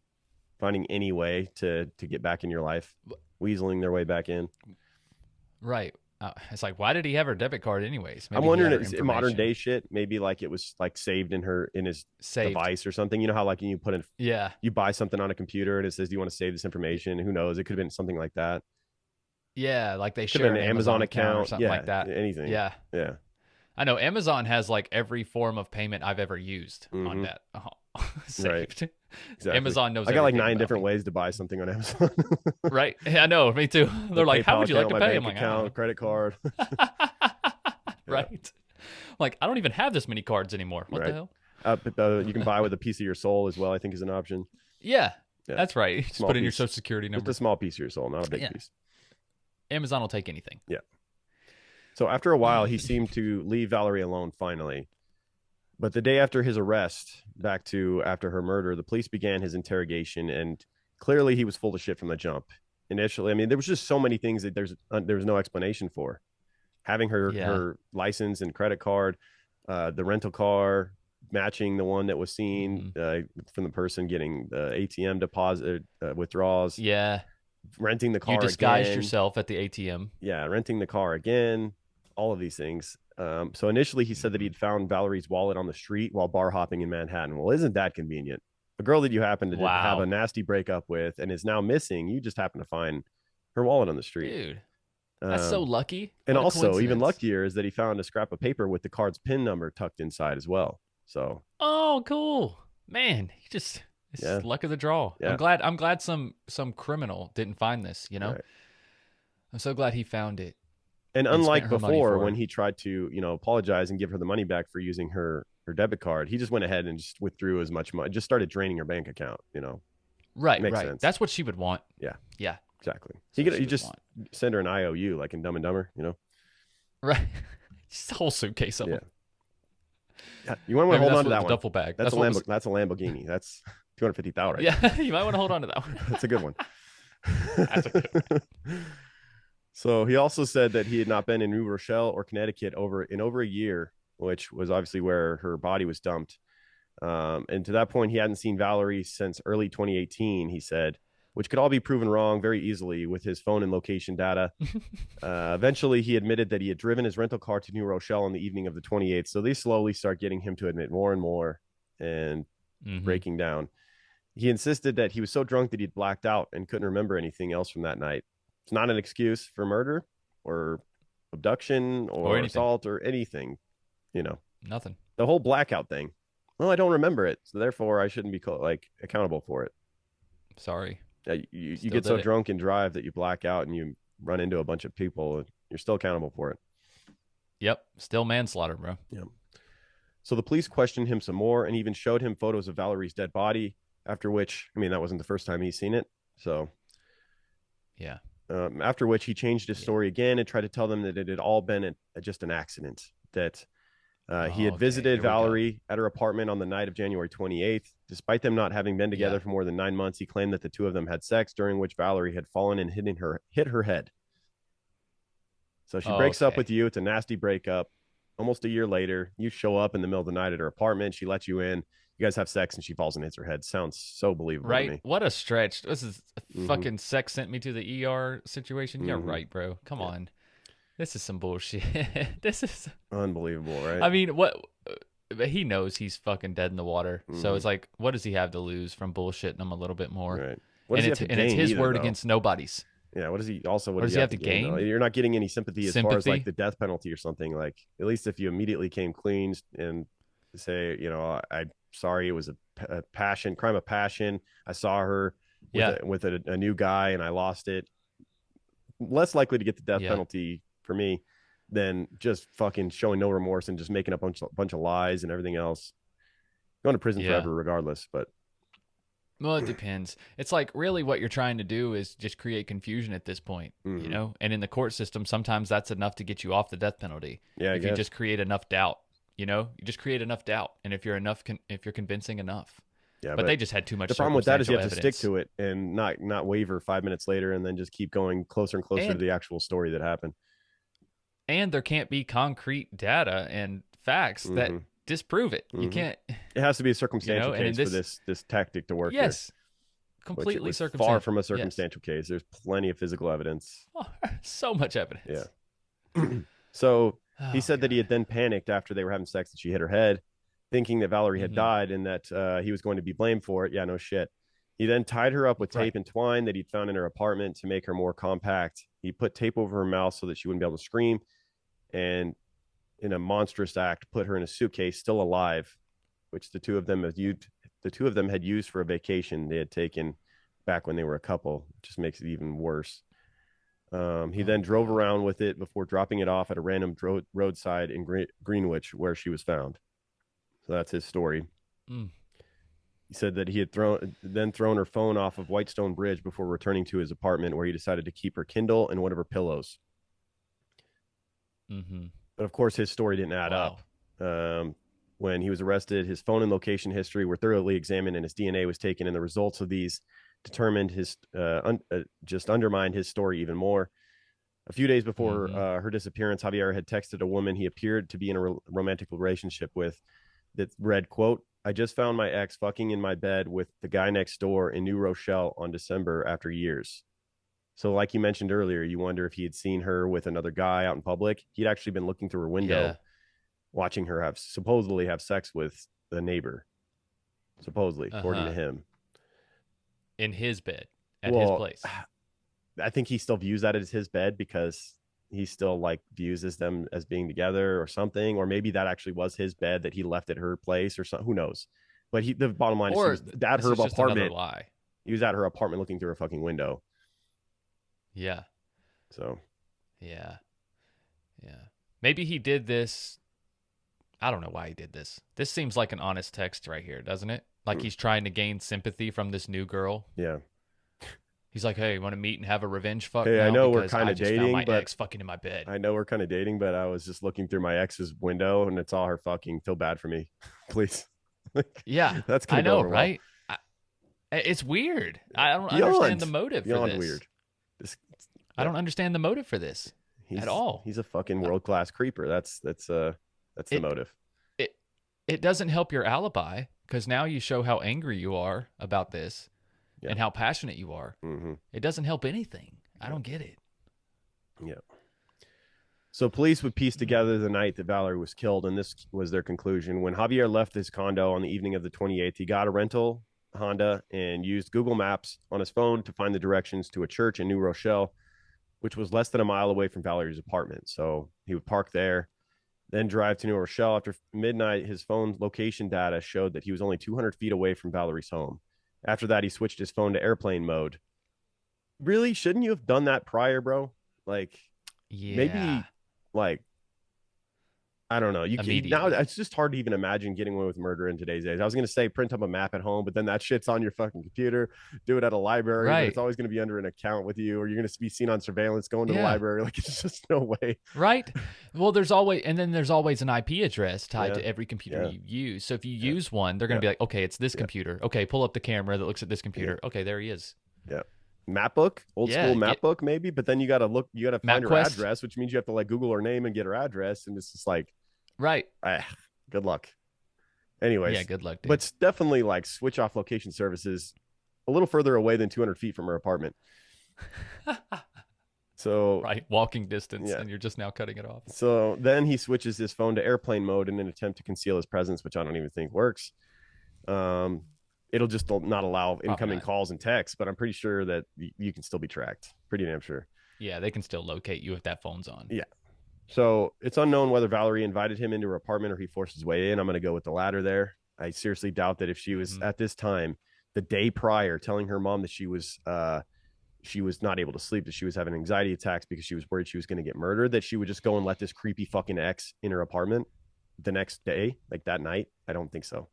finding any way to get back in your life, weaseling their way back in. Right. It's like, why did he have her debit card anyways? Maybe I'm wondering, is it modern day shit? Maybe like it was like saved in his device or something. You know how like you put in, you buy something on a computer and it says, do you want to save this information? Who knows? It could have been something like that. Yeah, like they share an Amazon account or something like that. Anything. Yeah. Yeah. I know Amazon has like every form of payment I've ever used on that saved. Right. Exactly. Amazon knows. I got like 9 different ways to buy something on Amazon. Right. I know. Me too. They're like, how would you like to pay? I'm like, account, credit card. Right. Like, I don't even have this many cards anymore. What the hell? You can buy with a piece of your soul as well, I think is an option. Yeah. That's right. You just small put in piece. your social security number. Just a small piece of your soul, not a big piece. Amazon will take anything. Yeah. So after a while, he seemed to leave Valerie alone finally. But the day after his arrest, back to after her murder, the police began his interrogation, and clearly he was full of shit from the jump. Initially, I mean, there was just so many things that there was no explanation for. Having her license and credit card, the rental car matching the one that was seen from the person getting the ATM deposit withdrawals. Yeah. Renting the car. You disguised yourself at the ATM. Yeah, renting the car again. All of these things. So initially he said that he'd found Valerie's wallet on the street while bar hopping in Manhattan. Well, isn't that convenient? A girl that you happen to have a nasty breakup with and is now missing, you just happen to find her wallet on the street. Dude, that's so lucky. And also, even luckier is that he found a scrap of paper with the card's PIN number tucked inside as well. So. Oh, cool, man! It's luck of the draw. Yeah. I'm glad some criminal didn't find this. You know, I'm so glad he found it. And unlike before, when he tried to, apologize and give her the money back for using her debit card, he just went ahead and just withdrew as much money, just started draining her bank account. Right, Makes right. sense. That's what she would want. Yeah, yeah, exactly. You just send her an IOU like in Dumb and Dumber, Right, just a whole suitcase of them. Yeah, you might want to hold on to that one. Duffel bag. That's a Lamborghini. That's $250 right Yeah, you might want to hold on to that one. That's a good one. That's a good one. So he also said that he had not been in New Rochelle or Connecticut in over a year, which was obviously where her body was dumped. And to that point, he hadn't seen Valerie since early 2018, he said, which could all be proven wrong very easily with his phone and location data. Eventually, he admitted that he had driven his rental car to New Rochelle on the evening of the 28th. So they slowly start getting him to admit more and more and breaking down. He insisted that he was so drunk that he'd blacked out and couldn't remember anything else from that night. It's not an excuse for murder or abduction or assault or anything, Nothing. The whole blackout thing. Well, I don't remember it, so therefore I shouldn't be accountable for it. Sorry. You get so drunk and drive that you black out and you run into a bunch of people. You're still accountable for it. Yep. Still manslaughter, bro. Yep. So the police questioned him some more and even showed him photos of Valerie's dead body, after which, that wasn't the first time he's seen it. So, yeah. After which he changed his story again and tried to tell them that it had all been just an accident, that he had visited Valerie at her apartment on the night of January 28th. Despite them not having been together for more than 9 months, he claimed that the two of them had sex, during which Valerie had fallen and hit her head. So she breaks up with you. It's a nasty breakup. Almost a year later, you show up in the middle of the night at her apartment. She lets you in. You guys have sex and she falls and hits her head. Sounds so believable to me. What a stretch. This is fucking sex sent me to the ER situation. You're right, bro. Come on. This is some bullshit. This is unbelievable, right? I mean, but he knows he's fucking dead in the water. So it's like, what does he have to lose from bullshitting him a little bit more? Right. It's his word against nobody's. Yeah. What does he also, what does he have to gain? You're not getting any sympathy as far as like the death penalty or something. Like, at least if you immediately came clean and say, I'm sorry, it was a crime of passion. I saw her with a new guy and I lost it. Less likely to get the death penalty for me than just fucking showing no remorse and just making up a bunch of lies and everything else. Going to prison forever regardless, but. Well, it depends. It's like really what you're trying to do is just create confusion at this point, and in the court system, sometimes that's enough to get you off the death penalty. Yeah, if you just create enough doubt. You just create enough doubt, and if you're convincing enough. Yeah, but they just had too much. The problem with that is you have to stick to it and not waver 5 minutes later, and then just keep going closer and closer to the actual story that happened. And there can't be concrete data and facts that disprove it. You can't. It has to be a circumstantial case for this tactic to work. Yes, here, completely circumstantial. Far from a circumstantial case. There's plenty of physical evidence. So much evidence. Yeah. So. He said that he had then panicked after they were having sex that she hit her head, thinking that Valerie had died and that he was going to be blamed for it. Yeah, no shit. He then tied her up with tape and twine that he'd found in her apartment to make her more compact He put tape over her mouth so that she wouldn't be able to scream, and in a monstrous act, put her in a suitcase, still alive, which the two of them had used for a vacation they had taken back when they were a couple. It just makes it even worse. He then drove around with it before dropping it off at a random roadside in Greenwich, where she was found. So that's his story. He said that he had thrown her phone off of Whitestone Bridge before returning to his apartment, where he decided to keep her Kindle and one of her pillows. But of course, his story didn't add up. When he was arrested, his phone and location history were thoroughly examined, and his DNA was taken, and the results of these determined his just undermined his story even more. A few days before her disappearance, Javier had texted a woman he appeared to be in a romantic relationship with that read, quote, "I just found my ex fucking in my bed with the guy next door in New Rochelle on December after years." So like you mentioned earlier, you wonder if he had seen her with another guy out in public. He'd actually been looking through her window, watching her supposedly have sex with the neighbor, supposedly, according to him. In his bed, at his place. I think he still views that as his bed because he still like views them as being together or something. Or maybe that actually was his bed that he left at her place or something. Who knows? But the bottom line is he was at her apartment. He was at her apartment looking through her fucking window. Yeah. So. Yeah. Maybe he did this. I don't know why he did this. This seems like an honest text right here, doesn't it? Like he's trying to gain sympathy from this new girl. Yeah. He's like, hey, you want to meet and have a revenge fuck? Hey, I know we're kind of dating, my but ex fucking in my bed. I know we're kind of dating, but I was just looking through my ex's window and it's all her fucking. Feel bad for me, please. Yeah, that's I know, right? Well. It's weird. I don't understand the motive for this. Weird. I don't understand the motive for this at all. He's a fucking world class creeper. That's the motive. It doesn't help your alibi because now you show how angry you are about this. Yeah. And how passionate you are. It doesn't help anything. I don't get it. Yeah. So police would piece together the night that Valerie was killed, and this was their conclusion. When Javier left his condo on the evening of the 28th, he got a rental Honda and used Google Maps on his phone to find the directions to a church in New Rochelle, which was less than a mile away from Valerie's apartment. So he would park there, then drive to New Rochelle. After midnight, his phone location data showed that he was only 200 feet away from Valerie's home. After that, he switched his phone to airplane mode. Really? Shouldn't you have done that prior, bro? Like, maybe, like, I don't know. Now it's just hard to even imagine getting away with murder in today's age. I was going to say print up a map at home, but then that shit's on your fucking computer. Do it at a library. Right. It's always going to be under an account with you, or you're going to be seen on surveillance going to the library. Like, it's just no way. Right. Well, there's always an IP address tied to every computer you use. So if you use one, they're going to be like, okay, it's this computer. Okay, pull up the camera that looks at this computer. Okay, there he is. Yeah. Mapbook, old school mapbook, maybe. But then you got to find her address, which means you have to like Google her name and get her address, and it's just like. Right. Good luck. Anyways. Yeah, good luck, dude. But it's definitely like switch off location services a little further away than 200 feet from her apartment. So right, walking distance, and you're just now cutting it off. So then he switches his phone to airplane mode in an attempt to conceal his presence, which I don't even think works. It'll just not allow incoming calls and texts, but I'm pretty sure that you can still be tracked. Pretty damn sure. Yeah, they can still locate you if that phone's on. Yeah. So it's unknown whether Valerie invited him into her apartment or he forced his way in. I'm going to go with the latter there. I seriously doubt that if she was at this time, the day prior, telling her mom that she was not able to sleep, that she was having anxiety attacks because she was worried she was going to get murdered, that she would just go and let this creepy fucking ex in her apartment the next day, like that night. I don't think so.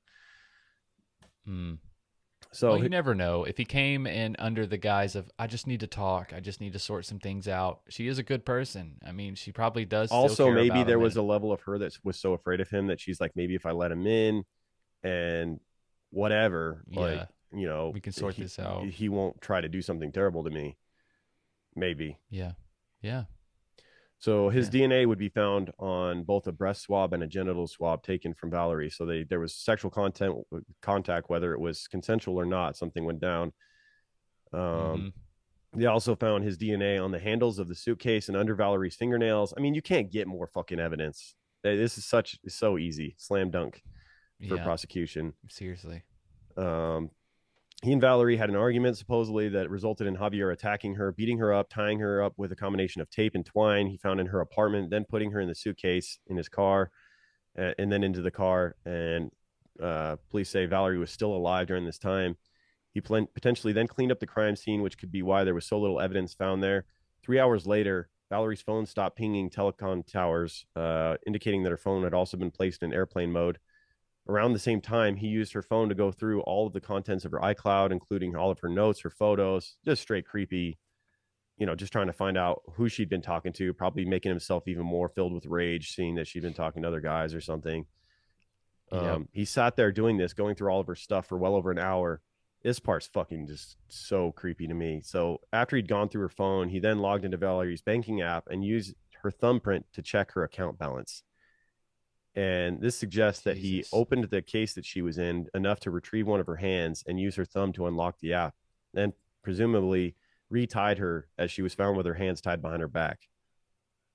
So you never know. If he came in under the guise of, I just need to talk, I just need to sort some things out. She is a good person. I mean, she probably does. Also, maybe there was a level of her that was so afraid of him that she's like, maybe if I let him in and whatever, like, you know, we can sort this out. He won't try to do something terrible to me. Maybe. Yeah. So his DNA would be found on both a breast swab and a genital swab taken from Valerie. So there was sexual contact, whether it was consensual or not. Something went down. They also found his DNA on the handles of the suitcase and under Valerie's fingernails. I mean, you can't get more fucking evidence. This is so easy. Slam dunk for prosecution. Seriously. He and Valerie had an argument supposedly that resulted in Javier attacking her, beating her up, tying her up with a combination of tape and twine he found in her apartment, then putting her in the suitcase in his car, and then into the car. And police say Valerie was still alive during this time. He potentially then cleaned up the crime scene, which could be why there was so little evidence found there. 3 hours later, Valerie's phone stopped pinging telecom towers, indicating that her phone had also been placed in airplane mode. Around the same time, he used her phone to go through all of the contents of her iCloud, including all of her notes, her photos, just straight creepy, just trying to find out who she'd been talking to, probably making himself even more filled with rage, seeing that she'd been talking to other guys or something. He sat there doing this, going through all of her stuff for well over an hour. This part's fucking just so creepy to me. So after he'd gone through her phone, he then logged into Valerie's banking app and used her thumbprint to check her account balance. And this suggests that he opened the case that she was in enough to retrieve one of her hands and use her thumb to unlock the app, then presumably retied her as she was found with her hands tied behind her back.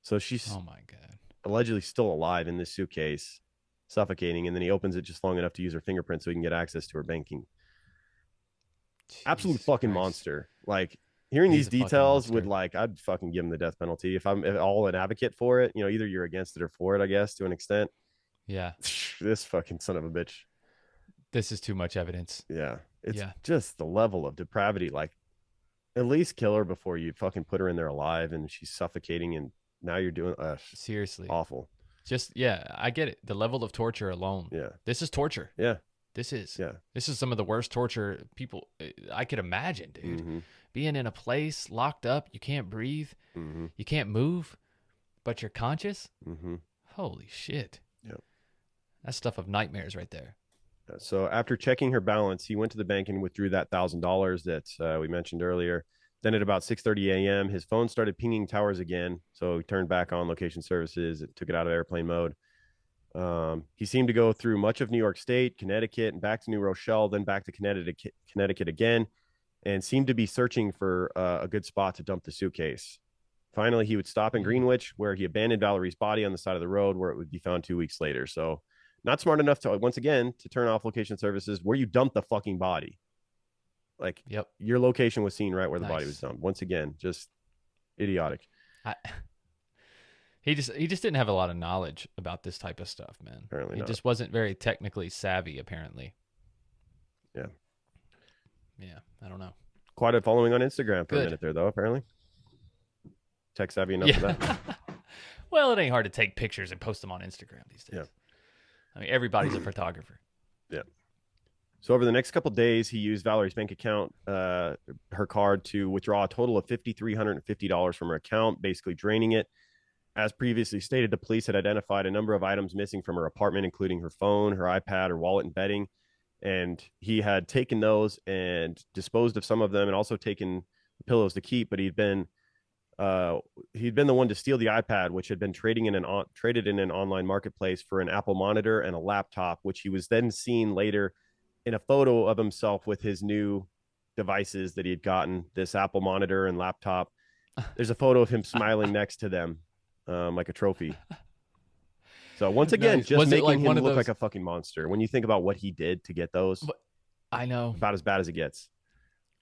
So she's, oh my God, allegedly still alive in this suitcase, suffocating, and then he opens it just long enough to use her fingerprint so he can get access to her banking. Absolute fucking monster. Like, hearing these details would, like, I'd fucking give him the death penalty if I'm all an advocate for it. Either you're against it or for it, I guess, to an extent. Yeah. This fucking son of a bitch. This is too much evidence. Yeah. It's just the level of depravity. Like, at least kill her before you fucking put her in there alive and she's suffocating, and now you're doing seriously awful. Just, I get it. The level of torture alone. Yeah. This is torture. Yeah. This is. Yeah. This is some of the worst torture people I could imagine, dude. Mm-hmm. Being in a place locked up, you can't breathe, mm-hmm. you can't move, but you're conscious. Mm-hmm. Holy shit. Yeah. That's stuff of nightmares right there. So after checking her balance, he went to the bank and withdrew that $1,000 that we mentioned earlier. Then at about 6:30 a.m., his phone started pinging towers again. So he turned back on location services. It took it out of airplane mode. He seemed to go through much of New York State, Connecticut, and back to New Rochelle, then back to Connecticut again, and seemed to be searching for a good spot to dump the suitcase. Finally, he would stop in Greenwich, where he abandoned Valerie's body on the side of the road, where it would be found 2 weeks later. So not smart enough to, once again, to turn off location services where you dumped the fucking body. Like, your location was seen right where the body was dumped. Once again, just idiotic. He just didn't have a lot of knowledge about this type of stuff, man. Apparently he not. Just wasn't very technically savvy, apparently. Yeah. Yeah, I don't know. Quite a following on Instagram for a minute there, though, apparently. Tech savvy enough for that. Well, it ain't hard to take pictures and post them on Instagram these days. Yeah. I mean, everybody's a photographer. Yeah. So over the next couple of days, he used Valerie's bank account, her card, to withdraw a total of $5,350 from her account, basically draining it. As previously stated, the police had identified a number of items missing from her apartment, including her phone, her iPad, her wallet, and bedding. And he had taken those and disposed of some of them, and also taken the pillows to keep. But he'd been the one to steal the iPad, which had been traded in an online marketplace for an Apple monitor and a laptop, which he was then seen later in a photo of himself with his new devices that he had gotten, this Apple monitor and laptop. There's a photo of him smiling next to them, like a trophy. So once again, just making him look like a fucking monster. When you think about what he did to get those, I know, about as bad as it gets.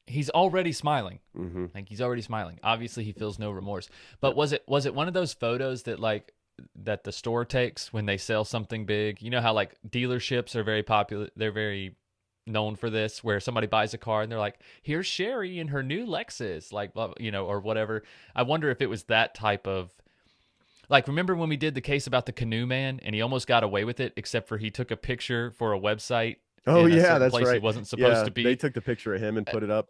He's already smiling. Mm-hmm. Like, he's already smiling. Obviously, he feels no remorse. But was it one of those photos that the store takes when they sell something big? You know how, like, dealerships are very popular. They're very known for this, where somebody buys a car and they're like, here's Sherry in her new Lexus, like, or whatever. I wonder if it was that type of, like, remember when we did the case about the canoe man and he almost got away with it, except for he took a picture for a website. Oh yeah, that's place right. He wasn't supposed to be. They took the picture of him and put it up.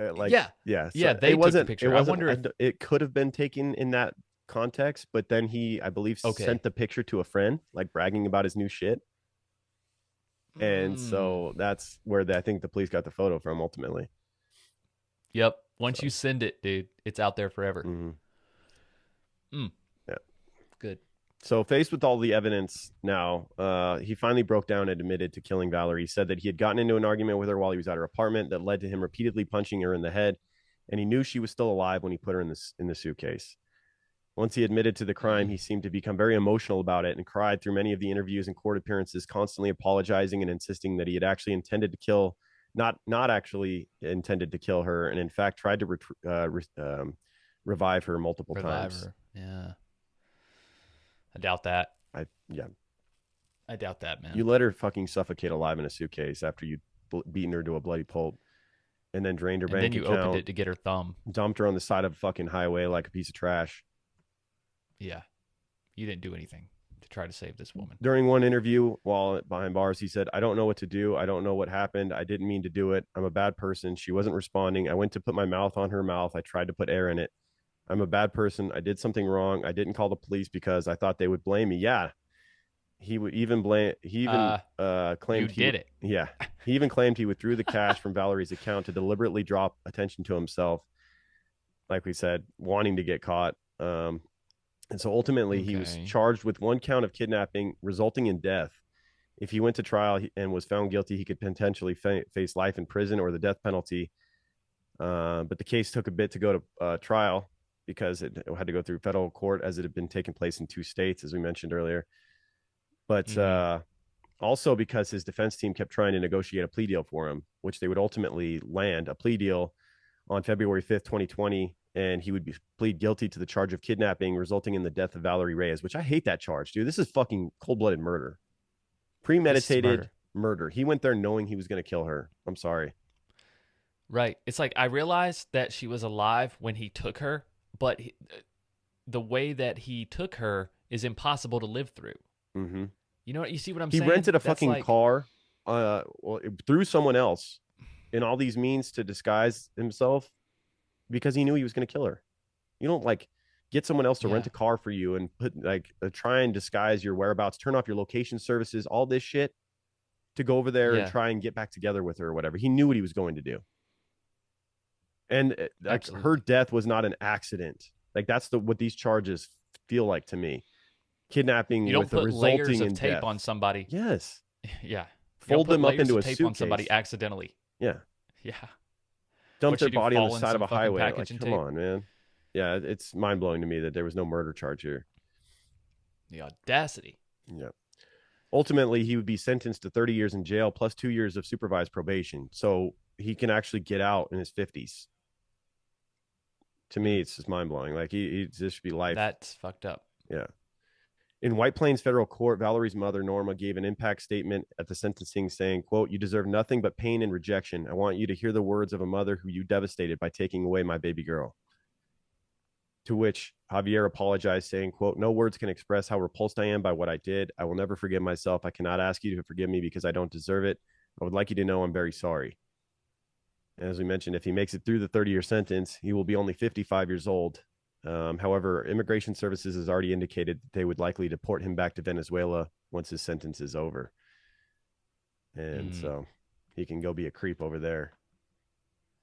So they took the picture. I wonder if it could have been taken in that context, but then he, I believe, sent the picture to a friend, like bragging about his new shit. And so that's where I think the police got the photo from ultimately. Yep. Once you send it, dude, it's out there forever. Mm-hmm. Yeah. Good. So faced with all the evidence now, he finally broke down and admitted to killing Valerie. He said that he had gotten into an argument with her while he was at her apartment that led to him repeatedly punching her in the head, and he knew she was still alive when he put her in the suitcase. Once he admitted to the crime, he seemed to become very emotional about it and cried through many of the interviews and court appearances, constantly apologizing and insisting that he had actually intended to kill not actually intended to kill her, and in fact tried to revive her multiple times. Her. Yeah. I doubt that. I doubt that, man. You let her fucking suffocate alive in a suitcase after you beaten her to a bloody pulp, and then drained her bank account. And then you opened it to get her thumb. Dumped her on the side of a fucking highway like a piece of trash. Yeah. You didn't do anything to try to save this woman. During one interview while behind bars, he said, "I don't know what to do. I don't know what happened. I didn't mean to do it. I'm a bad person. She wasn't responding. I went to put my mouth on her mouth. I tried to put air in it. I'm a bad person. I did something wrong. I didn't call the police because I thought they would blame me." Yeah. He would even blame. He even claimed he did it. Yeah. He even claimed he withdrew the cash from Valerie's account to deliberately draw attention to himself. Like we said, wanting to get caught. And so ultimately, he was charged with 1 count of kidnapping, resulting in death. If he went to trial and was found guilty, he could potentially face life in prison or the death penalty. But the case took a bit to go to trial because it had to go through federal court, as it had been taking place in 2 states, as we mentioned earlier. But also because his defense team kept trying to negotiate a plea deal for him, which they would ultimately land a plea deal on February 5th, 2020. And he would plead guilty to the charge of kidnapping, resulting in the death of Valerie Reyes, which I hate that charge, dude. This is fucking cold-blooded murder. Premeditated murder. He went there knowing he was going to kill her. I'm sorry. Right. It's like, I realized that she was alive when he took her, but the way that he took her is impossible to live through. Mm-hmm. You know, you see what I'm saying? He rented a fucking car through someone else in all these means to disguise himself because he knew he was going to kill her. You don't like get someone else to rent a car for you and put try and disguise your whereabouts, turn off your location services, all this shit to go over there and try and get back together with her or whatever. He knew what he was going to do. And her death was not an accident. Like that's what these charges feel like to me. Kidnapping you don't with put a resulting layers of in tape death. on somebody. Yes. Yeah. Fold them up into a tape suitcase on somebody accidentally. Yeah. Yeah. Dump their body on the side of a highway. Like, come tape? on, man. Yeah, it's mind blowing to me that there was no murder charge here. The audacity. Yeah. Ultimately, he would be sentenced to 30 years in jail plus 2 years of supervised probation. So he can actually get out in his 50s. To me, it's just mind blowing. Like this should be life. That's fucked up. Yeah. In White Plains Federal Court, Valerie's mother, Norma, gave an impact statement at the sentencing saying, quote, "You deserve nothing but pain and rejection. I want you to hear the words of a mother who you devastated by taking away my baby girl." To which Javier apologized, saying, quote, "No words can express how repulsed I am by what I did. I will never forgive myself. I cannot ask you to forgive me because I don't deserve it. I would like you to know I'm very sorry." And as we mentioned, if he makes it through the 30-year sentence, he will be only 55 years old. However, Immigration Services has already indicated that they would likely deport him back to Venezuela once his sentence is over. And so he can go be a creep over there.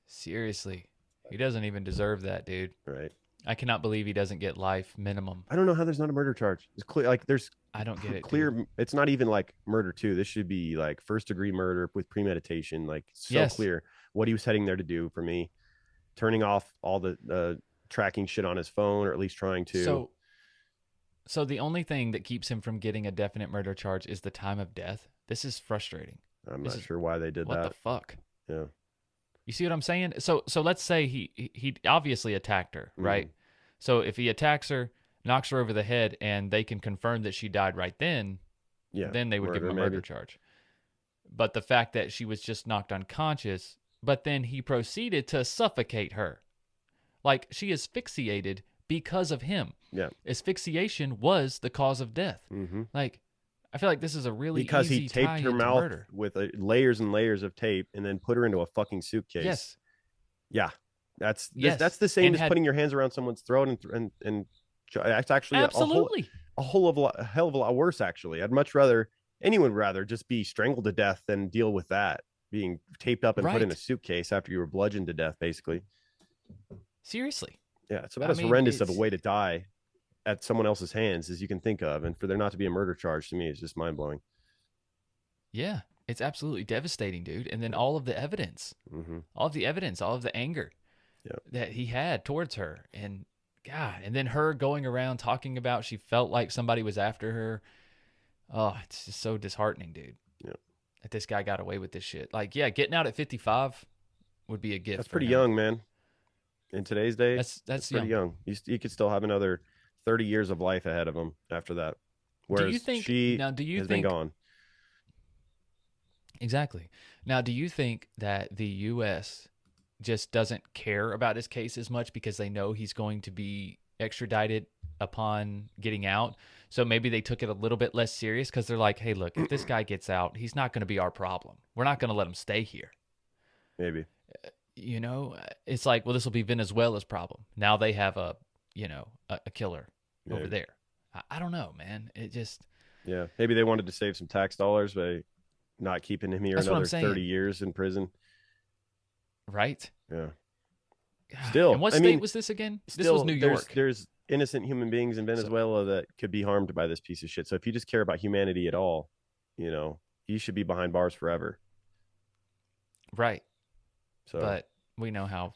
Seriously. He doesn't even deserve that, dude. Right. I cannot believe he doesn't get life minimum. I don't know how there's not a murder charge. It's clear, like there's I don't get it. Clear. Dude. It's not even like murder too. This should be like first-degree murder with premeditation. Like clear what he was heading there to do for me. Turning off all the tracking shit on his phone, or at least trying to. So the only thing that keeps him from getting a definite murder charge is the time of death. This is frustrating. I'm not sure why they did that. What the fuck? Yeah. You see what I'm saying? So let's say he obviously attacked her, right? So if he attacks her, knocks her over the head, and they can confirm that she died right then, then they would give him a murder charge. But the fact that she was just knocked unconscious, but then he proceeded to suffocate her. Like, she asphyxiated because of him. Yeah. Asphyxiation was the cause of death. Mm-hmm. Like, I feel like this is a really because easy he taped her mouth murder. with layers and layers of tape and then put her into a fucking suitcase. Yes. Yeah. That's the same as putting your hands around someone's throat and that's actually absolutely a hell of a lot worse. Actually, anyone would rather just be strangled to death than deal with that, being taped up and put in a suitcase after you were bludgeoned to death, basically. Seriously. Yeah, it's about as horrendous of a way to die at someone else's hands as you can think of, and for there not to be a murder charge to me is just mind blowing. Yeah, it's absolutely devastating, dude. And then all of the evidence, all of the anger that he had towards her, and God, and then her going around talking about she felt like somebody was after her. Oh, it's just so disheartening, dude. Yeah. that this guy got away with this shit. Like, yeah, getting out at 55 would be a gift. That's pretty young, man. In today's day, that's pretty young. He could still have another 30 years of life ahead of him after that. Whereas she has been gone. Exactly. Now, do you think that the U.S. just doesn't care about his case as much because they know he's going to be extradited upon getting out? So maybe they took it a little bit less serious because they're like, hey, look, if this guy gets out, he's not going to be our problem. We're not going to let him stay here. Maybe. You know, it's like, well, this will be Venezuela's problem. Now they have a killer over there. I don't know, man. It just... Yeah, maybe they wanted to save some tax dollars by not keeping him here another 30 years in prison. Right? Yeah. Still, and what state was this again? This was New York. There's innocent human beings in Venezuela that could be harmed by this piece of shit. So if you just care about humanity at all, you know, you should be behind bars forever. Right. So, but we know how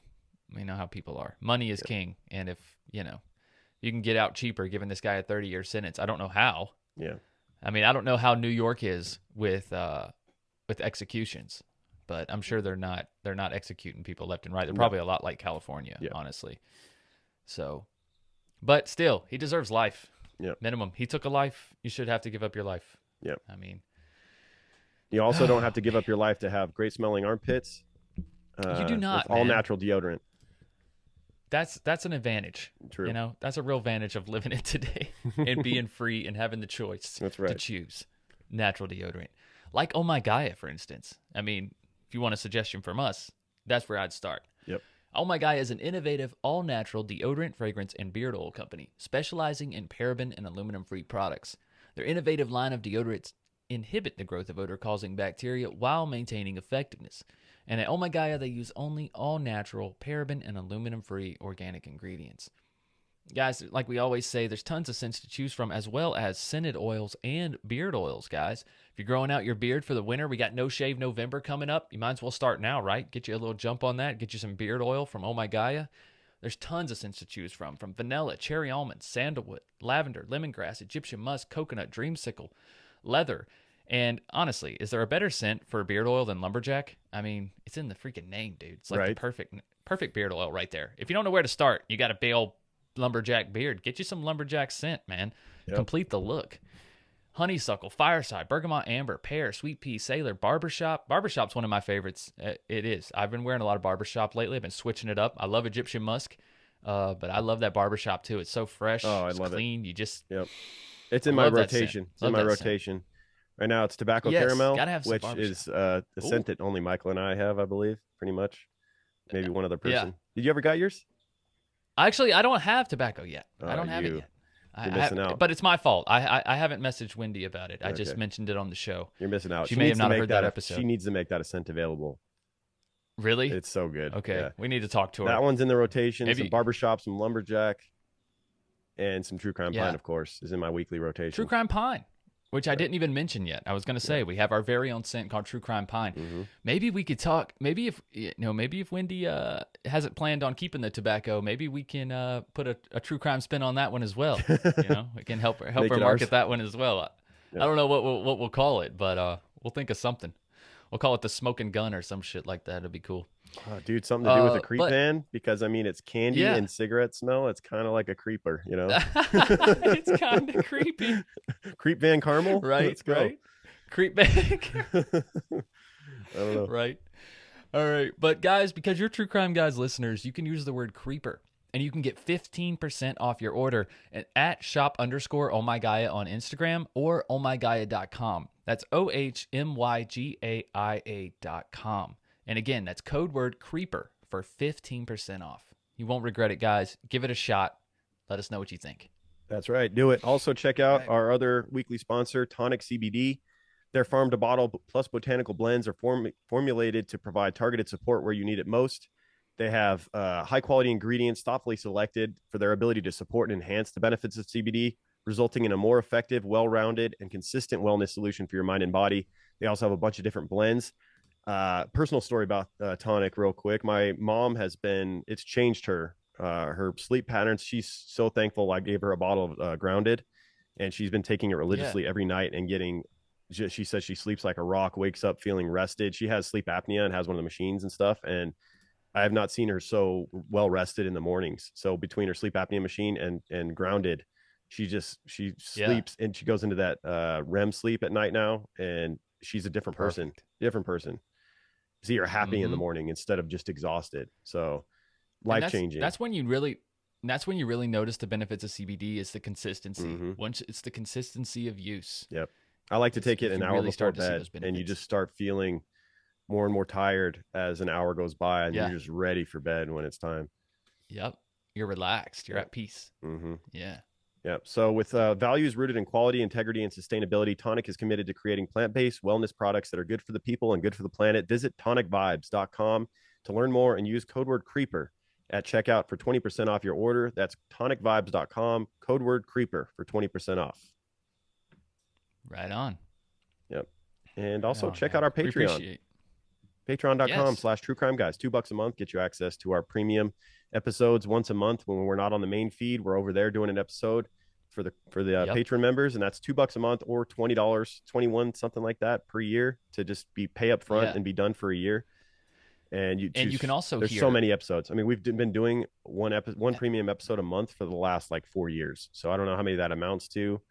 people are. Money is king, and if you can get out cheaper giving this guy a 30-year sentence. I don't know how. Yeah. I mean, I don't know how New York is with executions, but I'm sure they're not executing people left and right. They're probably a lot like California, honestly. So, but still, he deserves life. Yeah. Minimum. He took a life. You should have to give up your life. Yeah. I mean, you also don't have to give up your life to have great smelling armpits. You do not. All natural deodorant. That's an advantage. True. You know, that's a real advantage of living it today and being free and having the choice to choose natural deodorant. Like Oh My Gaia, for instance. I mean, if you want a suggestion from us, that's where I'd start. Yep. Oh My Gaia is an innovative, all-natural deodorant, fragrance, and beard oil company specializing in paraben and aluminum-free products. Their innovative line of deodorants inhibit the growth of odor-causing bacteria while maintaining effectiveness. And at Oh My Gaia, they use only all-natural, paraben, and aluminum-free organic ingredients. Guys, like we always say, there's tons of scents to choose from, as well as scented oils and beard oils, guys. If you're growing out your beard for the winter, we got No Shave November coming up. You might as well start now, right? Get you a little jump on that. Get you some beard oil from Oh My Gaia. There's tons of scents to choose from vanilla, cherry almond, sandalwood, lavender, lemongrass, Egyptian musk, coconut, dreamsicle, leather. And honestly, is there a better scent for beard oil than lumberjack? I mean, it's in the freaking name, dude. It's like the perfect beard oil right there. If you don't know where to start, you got a big old lumberjack beard. Get you some lumberjack scent, man. Yep. Complete the look. Honeysuckle, fireside, bergamot amber, pear, sweet pea, sailor, barbershop. Barbershop's one of my favorites. It is. I've been wearing a lot of barbershop lately. I've been switching it up. I love Egyptian musk, but I love that barbershop too. It's so fresh. Oh, I love clean. it. You just it's in my rotation. It's in my rotation. Scent. Right now, it's tobacco caramel, which is a scent that only Michael and I have, I believe, pretty much. Maybe one other person. Yeah. Did you ever got yours? Actually, I don't have tobacco yet. I don't have it yet. You're missing out. But it's my fault. I haven't messaged Wendy about it. I just mentioned it on the show. You're missing out. She may have not heard that episode. She needs to make that a scent available. Really? It's so good. Okay. We need to talk to her. That one's in the rotation. Maybe. Some barbershop, some lumberjack, and some True Crime Pine, of course, is in my weekly rotation. True Crime Pine. Which I didn't even mention yet. I was going to say we have our very own scent called True Crime Pine. Mm-hmm. Maybe we could talk. Maybe if Wendy hasn't planned on keeping the tobacco, maybe we can put a true crime spin on that one as well. We can help her market that one as well. I don't know what we'll call it, but we'll think of something. We'll call it the Smoking Gun or some shit like that. It'd be cool. Oh, dude, something to do with a creep van, because I mean it's candy and cigarette smell. It's kind of like a creeper, you know. It's kind of creepy. Creep van caramel, right? Let's go. Right. Creep van. I don't know. Right. All right, but guys, because you're True Crime Guys listeners, you can use the word creeper, and you can get 15% off your order at shop_ohmygaia on Instagram or ohmygaia.com. That's ohmygaia.com. And again, that's code word creeper for 15% off. You won't regret it, guys. Give it a shot. Let us know what you think. That's right. Do it. Also, check out our other weekly sponsor, Tonic CBD. Their farm to bottle plus botanical blends are formulated to provide targeted support where you need it most. They have high quality ingredients thoughtfully selected for their ability to support and enhance the benefits of CBD, resulting in a more effective, well-rounded, and consistent wellness solution for your mind and body. They also have a bunch of different blends. Personal story about Tonic real quick. My mom it's changed her sleep patterns. She's so thankful I gave her a bottle of Grounded, and she's been taking it religiously every night and getting she says she sleeps like a rock, wakes up feeling rested. She has sleep apnea and has one of the machines and stuff. And I have not seen her so well rested in the mornings. So between her sleep apnea machine and grounded, she sleeps and she goes into that REM sleep at night now. And she's a different person. See her happy in the morning instead of just exhausted. So life changing. That's when you really notice the benefits of CBD is the consistency. Once it's the consistency of use. Yep. I like to take it an hour before bed, and you just start feeling more and more tired as an hour goes by, and you're just ready for bed when it's time. Yep. You're relaxed. You're at peace. Yeah. Yep. So with values rooted in quality, integrity, and sustainability, Tonic is committed to creating plant-based wellness products that are good for the people and good for the planet. Visit tonicvibes.com to learn more and use code word CREEPER at checkout for 20% off your order. That's tonicvibes.com, code word CREEPER for 20% off. Right on. Yep. And also check out our Patreon. Patreon.com/True Crime Guys. $2 a month get you access to our premium episodes once a month. When we're not on the main feed, we're over there doing an episode for the patron members, and that's $2 a month or $20, 21 something like that per year to just be pay up front and be done for a year. And you can also there's so many episodes. I mean, we've been doing one premium episode a month for the last like 4 years. So I don't know how many that amounts to.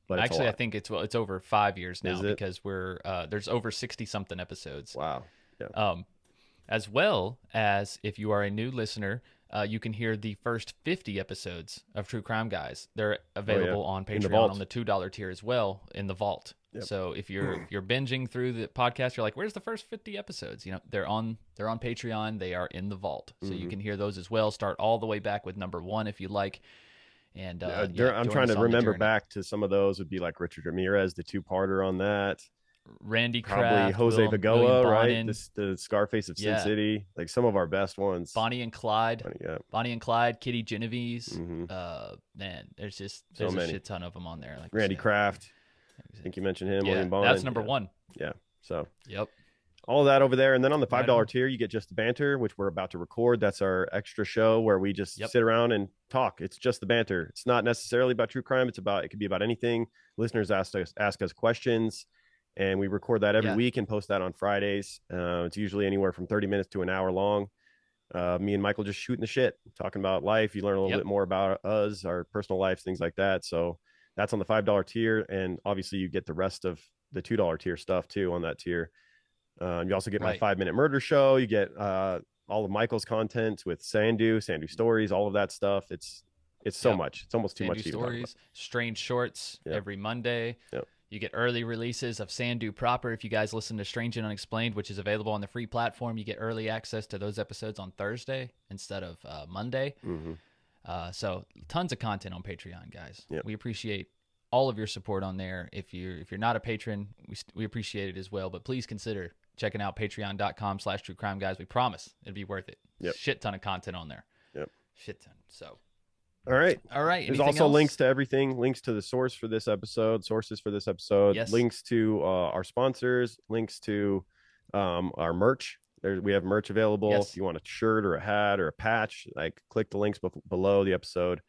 But actually, I think it's over 5 years now because we're there's over 60 something episodes. Wow. Yeah. As well as if you are a new listener, you can hear the first 50 episodes of True Crime Guys. They're available on Patreon on the $2 tier as well in the vault. Yep. So if you're binging through the podcast, you're like, "Where's the first 50 episodes?" You know, they're on Patreon. They are in the vault, so you can hear those as well. Start all the way back with number 1 if you like. And I'm trying to remember back to some of those. Would be like Richard Ramirez, the 2-parter on that. Randy probably Kraft, Jose Bagoa, right? The Scarface of Sin City, like some of our best ones. Bonnie and Clyde, Kitty Genovese. Man, there's a shit ton of them on there. Like Randy Kraft, I think you mentioned him. William Bond. That's number 1. Yeah. So yep. All of that over there. And then on the $5 tier, you get just the banter, which we're about to record. That's our extra show where we just sit around and talk. It's just the banter. It's not necessarily about true crime. It could be about anything. Listeners ask us questions, and we record that every week and post that on Fridays. It's usually anywhere from 30 minutes to an hour long. Me and Michael just shooting the shit, talking about life. You learn a little bit more about us, our personal lives, things like that. So that's on the $5 tier. And obviously you get the rest of the $2 tier stuff too on that tier. You also get my 5-minute murder show. You get all of Michael's content with Sandu stories, all of that stuff. It's so much. It's almost too much to even talk about. Strange Shorts every Monday. Yep. You get early releases of Sandu proper. If you guys listen to Strange and Unexplained, which is available on the free platform, you get early access to those episodes on Thursday instead of Monday. So tons of content on Patreon, guys. Yep. We appreciate all of your support on there. If you're not a patron, we appreciate it as well. But please consider checking out patreon.com/True Crime Guys. We promise it'd be worth it. Yep. Shit ton of content on there. Yep. Shit ton. So. All right. There's also links to everything, links to the sources for this episode, links to our sponsors, links to our merch. We have merch available. If you want a shirt or a hat or a patch, like click the links below the episode.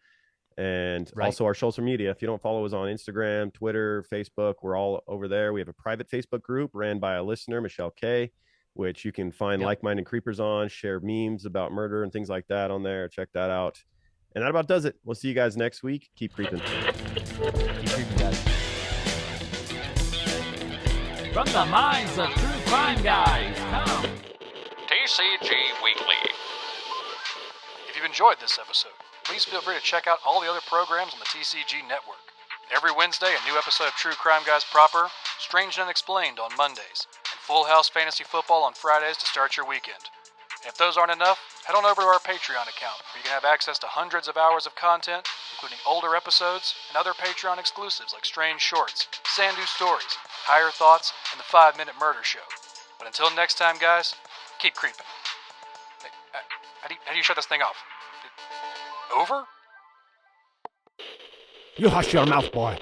And also our social media. If you don't follow us on Instagram, Twitter, Facebook, we're all over there. We have a private Facebook group ran by a listener, Michelle K, which you can find like-minded creepers on, share memes about murder and things like that on there. Check that out. And that about does it. We'll see you guys next week. Keep creeping. Keep creeping, guys. From the minds of True Crime Guys, come TCG Weekly. If you've enjoyed this episode, please feel free to check out all the other programs on the TCG network. Every Wednesday, a new episode of True Crime Guys proper, Strange and Unexplained on Mondays, and Full House Fantasy Football on Fridays to start your weekend. And if those aren't enough, head on over to our Patreon account, where you can have access to hundreds of hours of content, including older episodes and other Patreon exclusives like Strange Shorts, Sandu Stories, Higher Thoughts, and the 5-Minute Murder Show. But until next time, guys, keep creeping. Hey, how do you shut this thing off? Over? You hush your mouth, boy.